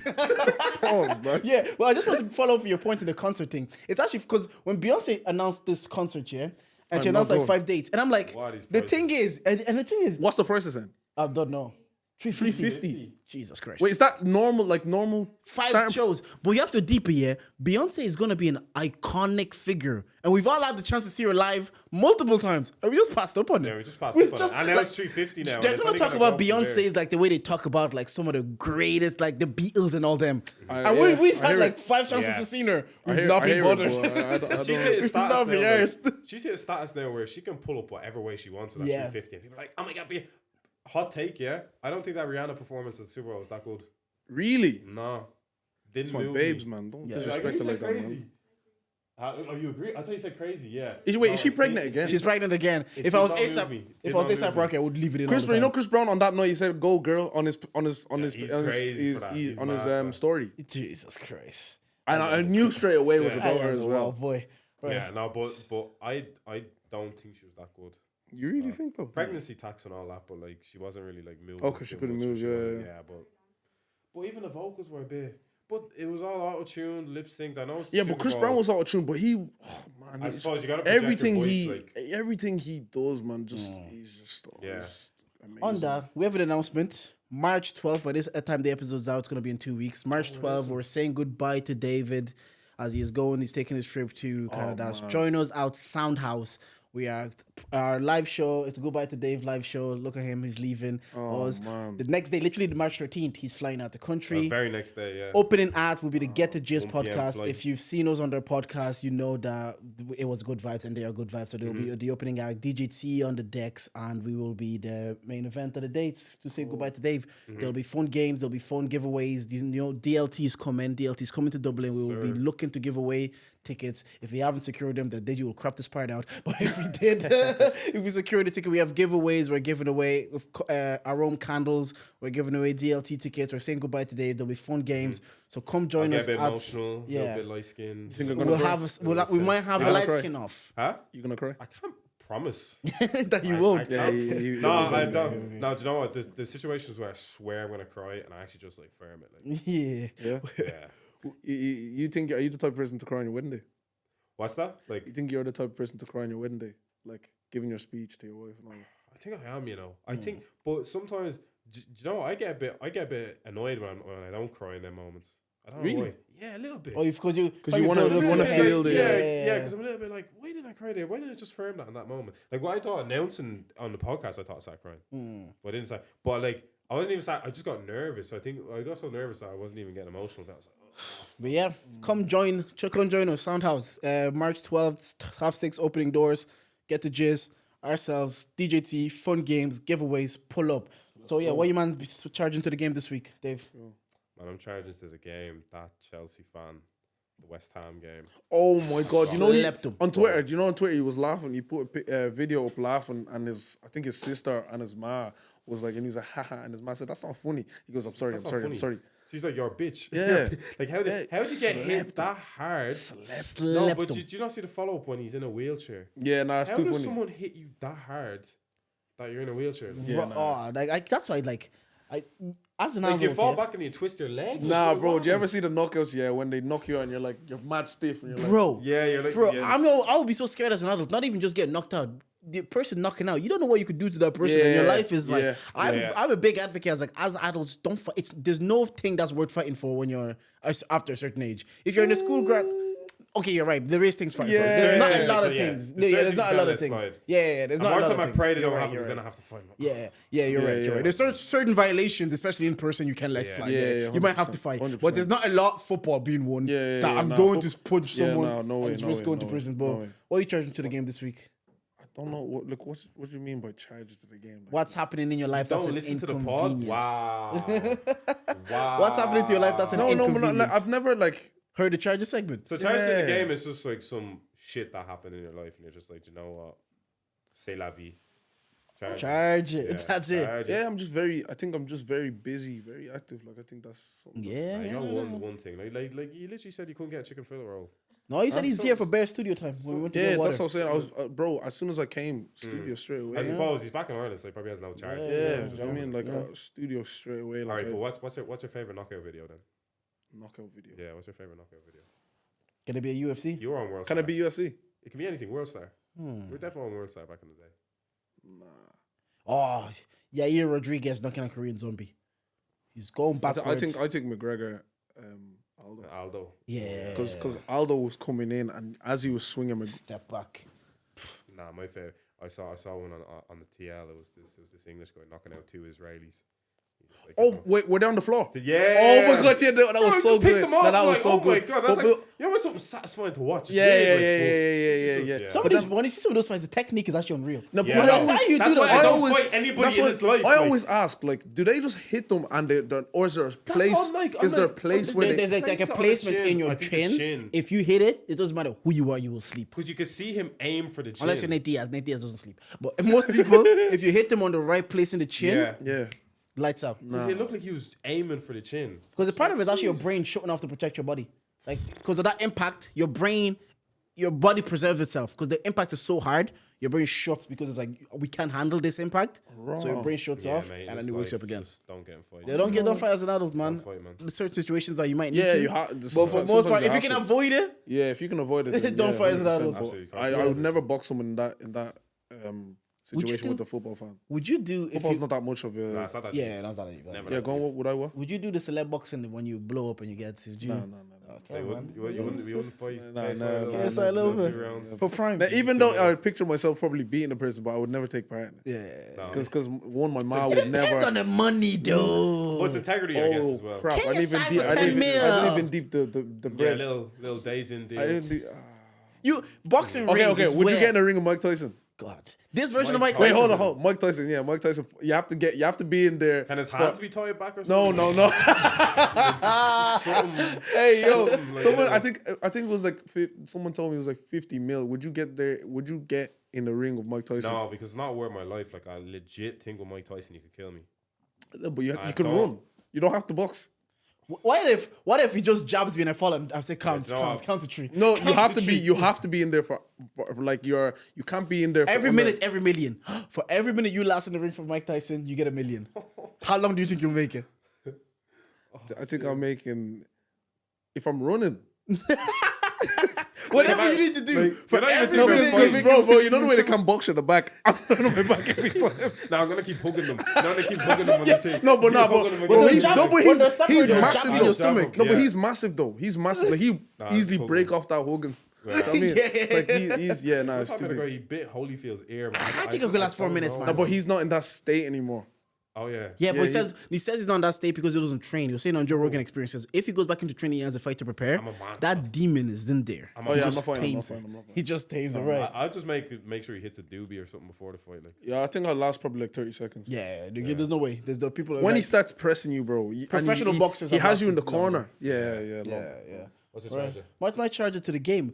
Pause, man. Yeah, well, I just want to follow up with your point in the concert thing. It's actually because when Beyonce announced this concert, yeah, and she I'm announced not like going. 5 dates, and I'm like, What is the prices? thing is, and the thing is, What's the prices then? I don't know. 350. 350. Jesus Christ. Wait, is that normal? Like normal? 5 starting- shows. But you have to deeper, yeah. Beyonce is going to be an iconic figure. And we've all had the chance to see her live multiple times. And we just passed up on it. Yeah, we just passed up on it. And now like, it's 350 now. and They're it's going only to talk gonna go about up from there. Beyonce's like the way they talk about like some of the greatest, like the Beatles and all them. I- And yeah, we've I had hear like it. 5 chances Yeah. to see her. I We've hear- not I been hear it, bothered. but I don't- She's hit a status Not now. be Like, honest. she's hit a status now where she can pull up whatever way she wants with that Yeah. 350. And people are like, oh my God, hot take, yeah. I don't think that Rihanna performance at the Super Bowl was that good. Really? No. Didn't It's my move babes, me. man. Don't Yeah. disrespect You her like said that, crazy. man. Oh, you agree? I thought you said crazy, yeah. Is she pregnant again? She's pregnant again. It If I was did not move ASAP, me. if Did I was not ASAP move me. Rocky, I would leave it in. Chris, all the you know time. Chris Brown on that night, he said "Go girl" on his he's crazy for that. He's mad, story, Jesus Christ. and I knew straight away it was Yeah. about her as Oh, well. boy. Yeah, no, but I don't think she was that good. You really think though? Pregnancy tax and all that, but like she wasn't really like moving. Okay, she too couldn't much, move, she yeah, wasn't- yeah. but even the vocals were a bit. But it was all auto tuned, lip synced. I know. It's Yeah, but Super Chris Bowl. Brown was out of tune, but he, man, I he's- suppose you got to project everything your voice, he, like, everything he does, man, just he's just, Yeah. just amazing. On that, we have an announcement. March 12th, by this time the episode's out, it's going to be in 2 weeks. March 12th, we're saying goodbye to David as he is going. He's taking his trip to Canada. man. Join us out Soundhouse. We are our live show. It's a goodbye to Dave live show. Look at him, he's leaving us. man. The next day, literally the March 13th, he's flying out the country. very next day, yeah. Opening act will be the Get the Gist 1 p.m. podcast. flight. If you've seen us on their podcast, you know that it was good vibes and they are good vibes. So there will be the opening act, DJT on the decks, and we will be the main event of the dates to say goodbye to Dave. There'll be fun games, there'll be fun giveaways. You know, DLT's coming to Dublin. We will be looking to give away tickets. If we haven't secured them, then Deji will crap this part out. But if we did, if we secured the ticket, we have giveaways. We're giving away our own candles. We're giving away DLT tickets. We're saying goodbye to Dave. There'll be fun games. So come join Get us. a bit at- emotional, a little bit light skinned. Think I'm We'll gonna cry? have we might have a gonna light cry? skin off. Huh? You gonna cry? I can't promise. That you I won't. can't. you- No, you- I don't. No, do you know what? There's situations where I swear I'm gonna cry and I actually just like firm it. Like, Yeah. Yeah. yeah. You think are you the type of person to cry on your wedding day? What's that? Like, You think you're the type of person to cry on your wedding day, like giving your speech to your wife and all that? I think I am. You know, I think, but sometimes, do you know, I get a bit annoyed when I don't cry in them moments. I don't know Really? why. Yeah, a little bit. Oh, because you wanna- build up you wanna your feel head. the- yeah, because I'm a little bit like, why did I cry there? Why did I just firm that in that moment? Like, what I thought announcing on the podcast, I thought I started crying. But I didn't say. But like, I wasn't even sad. I just got nervous. I think I got so nervous that I wasn't even getting emotional. That I was like, oh. But yeah, come join us, Soundhouse. March 12th, 6:30 opening doors. Get the gist. Ourselves, DJT, fun games, giveaways, pull up. So yeah, what you man be charging to the game this week, Dave? Man, I'm charging to the game. That Chelsea fan, the West Ham game. Oh my god! You know Slept him. on Twitter. Do you know on Twitter he was laughing? He put a video up laughing, and I think his sister and his ma was like, and he was like, haha, and his ma said, "That's not funny." He goes, "I'm sorry, That's I'm not sorry, I'm funny. sorry." She's like, you're a bitch. Yeah. Like, how did you get hit that hard? No, Slept but him. did you not see the follow up when he's in a wheelchair? Yeah, nah, it's How too does funny. someone hit you that hard that you're in a wheelchair? That's why as an Like, do you adult, fall yeah. back and you twist your leg? Nah, What bro. Do you ever happens? see the knockouts? Yeah, when they knock you out and you're like, you're mad stiff, and you're like, Bro, Yeah, you're like, bro, yeah. I would be so scared as an adult, not even just getting knocked out. The person knocking out, you don't know what you could do to that person, and your Yeah, life is like. yeah, I'm a big advocate. As adults, don't fight. There's no thing that's worth fighting for when you're after a certain age. If you're in a school grad, okay, you're right. There is things fighting for. Yeah, There's not yeah, a lot of yeah. things. There's Yeah, there's certain not a things lot that of things. slide. Yeah, there's And not a one lot time of I things. pray they You're don't right, happen you're because then I right. have to fight. Yeah, you're right. You're yeah. right. There's certain violations, especially in person, you can let slide. Yeah, You might have to 100%, fight, 100%. but there's not a lot football being won Yeah, that I'm nah, going to punch yeah, someone no way, and just no risk way, going no to way, prison. no But way. what are you charging to the game this week? I don't know. What do you mean by charges to the game? Like, What's happening in your life that's Don't an listen to the pod. inconvenience? Wow. Wow. What's happening to your life that's an no, inconvenience? like, I've never like. Heard the charges segment. So charges in the Yeah. game is just like some shit that happened in your life, and you're just like, you know what? C'est la vie. Charge it. Yeah, That's it. charge Yeah, I think I'm just very busy, very active. Like I think that's something. Yeah. Like, you yeah, got yeah. one thing. Like you literally said you couldn't get a chicken fillet roll. No, he said he's so- here for Bear Studio time when we went to Yeah, get water. that's what I was saying. I was, bro. As soon as I came, studio straight away. I suppose he's back in Ireland, so he probably has no charge. Yeah, Yeah, do you yeah, know what I mean, like studio straight away. All Like right, but what's your favorite knockout video then? knockout video. Yeah, what's your favorite knockout video? Can it be a UFC? You were on World Can Star. it be UFC? It can be anything. World Star. We're definitely on World Star back in the day. Oh, Yair Rodriguez knocking a Korean zombie. He's going I backwards. think McGregor, Aldo, Aldo. yeah. because Aldo was coming in and as he was swinging, Step back. Nah, my favorite. I saw one on the TL. It was this English guy knocking out two Israelis. Like, Oh wait, we're down the floor. Yeah. Oh my god, yeah, that Bro, was just so pick good. them off, That was like, so oh good. my god, that's But- like, you know, it's something satisfying to watch. It's Yeah, weird, yeah, like, yeah, but yeah, it's yeah. just- Some of these, when you see some of those fights, the technique is actually unreal. No, but Yeah, what I no. always, you That's do why that? I I don't always- fight anybody that's in what this life. I like, always ask, like, do they just hit them and or is there a place? what I'm like. Is I'm there a like, place where There's like a Place it on the placement chin. in your I think the chin. chin. If you hit it, it doesn't matter who you are, you will sleep. because you can see him aim for the chin. Unless you're Nate Diaz. Nate Diaz doesn't sleep. But most people, if you hit them on the right place in the chin, Yeah. yeah. lights out. Because it looked like he was aiming for the chin. Because the part of it is actually your brain shutting off to protect your body. Like, because of that impact, your body preserves itself. Because the impact is so hard, your brain shuts because it's like, we can't handle this impact. So your brain shuts Yeah, off mate, and then just it wakes like, up again. Just don't get in fight. Yeah, don't fight as an adult, man. Don't fight, man. There's certain situations that you might need Yeah, to. you have. But for most part, if you can avoid it, yeah, if you can avoid it, then Don't yeah, fight as an 100%. adult. Absolutely. I would never box someone in that Would you situation do- with a football fan. would you do if Football's you, not that much of a. Nah, it's not that yeah, that's not even. Never. Yeah, go on. What would I? What? Would you do the celeb boxing when you blow up and you get? Would you? No. Okay, Like, man. we wouldn't fight. Nah, KSI nah, little- nah, Yes, I love little 2 it. rounds. For prime. Now, even though I would picture myself probably beating the person, but I would never take part in it. Yeah. No. Because one, my mom It would depends never. on the money, though. Well, it's integrity, I guess, Oh as well. crap! Can I you didn't even sign deep. for I 10 didn't mil? even deep the Yeah, bread. little days in I there. didn't. You boxing ring. Okay. is Would you where- get in a ring with Mike Tyson? God, this version of Mike Mike Wait, Tyson. hold on. Mike Tyson. Yeah, Mike Tyson. You have to be in there. Can his for- hands be tied back or No. something? Something- Hey yo, like someone. that. I think it was like someone told me it was like 50 mil. Would you get there? Would you get in the ring with Mike Tyson? No, because it's not worth my life. Like, I legit think with Mike Tyson, you could kill me. No, but you I can don't. run. You don't have to box. What if he just jabs me and I fall and I say count no, to 3? No, Count you have to be. three. You have to be in there for like you can't be in there for Every under- minute, every million. For every minute you last in the ring for Mike Tyson, you get $1 million. How long do you think you'll make it? I think I'm making. If I'm running. Whatever you need to do. Like, For you're not even every thinking minute, about you fighting. make Bro, you know the way they can box you in the back. I'm on my back every time. Now I'm gonna keep hugging them. Now I'm gonna keep hugging them on the thing. No, but Keep hugging them When again. they're he's jab- no, but when he's they're separated, he's they're massive jabbing though. your stomach. No, but Yeah. he's massive though. He's massive. Like he easily cool. break off that Hogan. You know what I mean? Yeah. It's like he's yeah, nah, it's I'm talking about stupid. he bit Holyfield's ear, man. I think it could last 4 minutes, don't man. No, know. but he's not in that state anymore. Oh yeah. Yeah, but Yeah, he says he's not in that state because he doesn't train. He was saying on Joe Rogan experiences, if he goes back into training, he has a fight to prepare. I'm a monster. That demon is in there. a Oh yeah, I'm just not fighting. I'm not tames it. fighting. I'm not fighting. He just tames it, right? I'll just make sure he hits a doobie or something before the fight. Like, Yeah, I think I'll last probably like 30 seconds. Yeah, there's no way. There's the people When he like, starts pressing you, bro. And Professional boxers He have has you in the lasted corner. Yeah. yeah. what's your Right. charger? What's my charger to the game?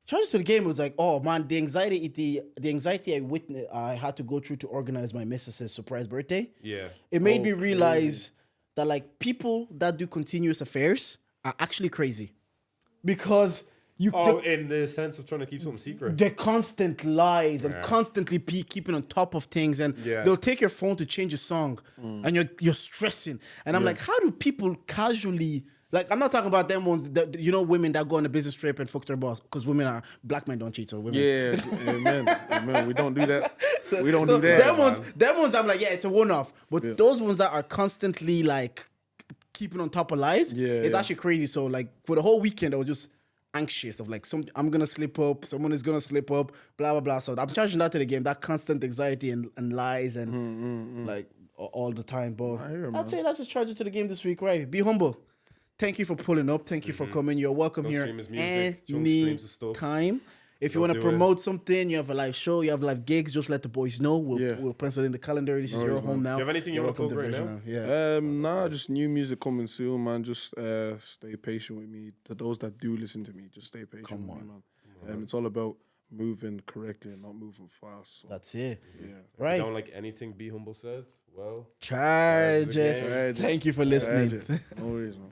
Charger to the game was like, oh man, the anxiety I witnessed, I had to go through to organize my missus's surprise birthday. Yeah. It made me Oh, realize that like people that do continuous affairs are actually crazy, because In the sense of trying to keep something secret. the constant lies and Yeah. constantly keeping on top of things, and Yeah. they'll take your phone to change a song, and you're stressing. And I'm like, how do people casually? Like, I'm not talking about them ones that, you know, women that go on a business trip and fuck their boss, because black men don't cheat, so women. Yeah, amen. We don't do that. We don't So do that. them ones, I'm like, yeah, it's a one-off. But those ones that are constantly like keeping on top of lies, it's actually crazy. So like for the whole weekend, I was just anxious of like, I'm gonna slip up, someone is gonna slip up, blah blah blah. So I'm charging that to the game, that constant anxiety and lies and like all the time. But I'd say that's a charger to the game this week, right? Be humble. Thank you for pulling up. Thank you for coming. You're welcome Don't here stream his music. Don't stream his stuff. anytime. If you Don't want to do it. promote something, you have a live show, you have live gigs, just let the boys know. Yeah. We'll pencil in the calendar. This is your home now. Do you have anything you You're wanna plug welcome to right Vision now? Yeah. Nah, just new music coming soon, man. Just stay patient with me. To those that do listen to me, just stay patient with me, man. It's all about moving correctly and not moving fast. So, That's it. yeah. Right. Don't like anything Be Humble said. Well, Charge Charge it. it. Thank you for listening. No worries, man.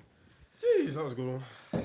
jeez, that was a good one.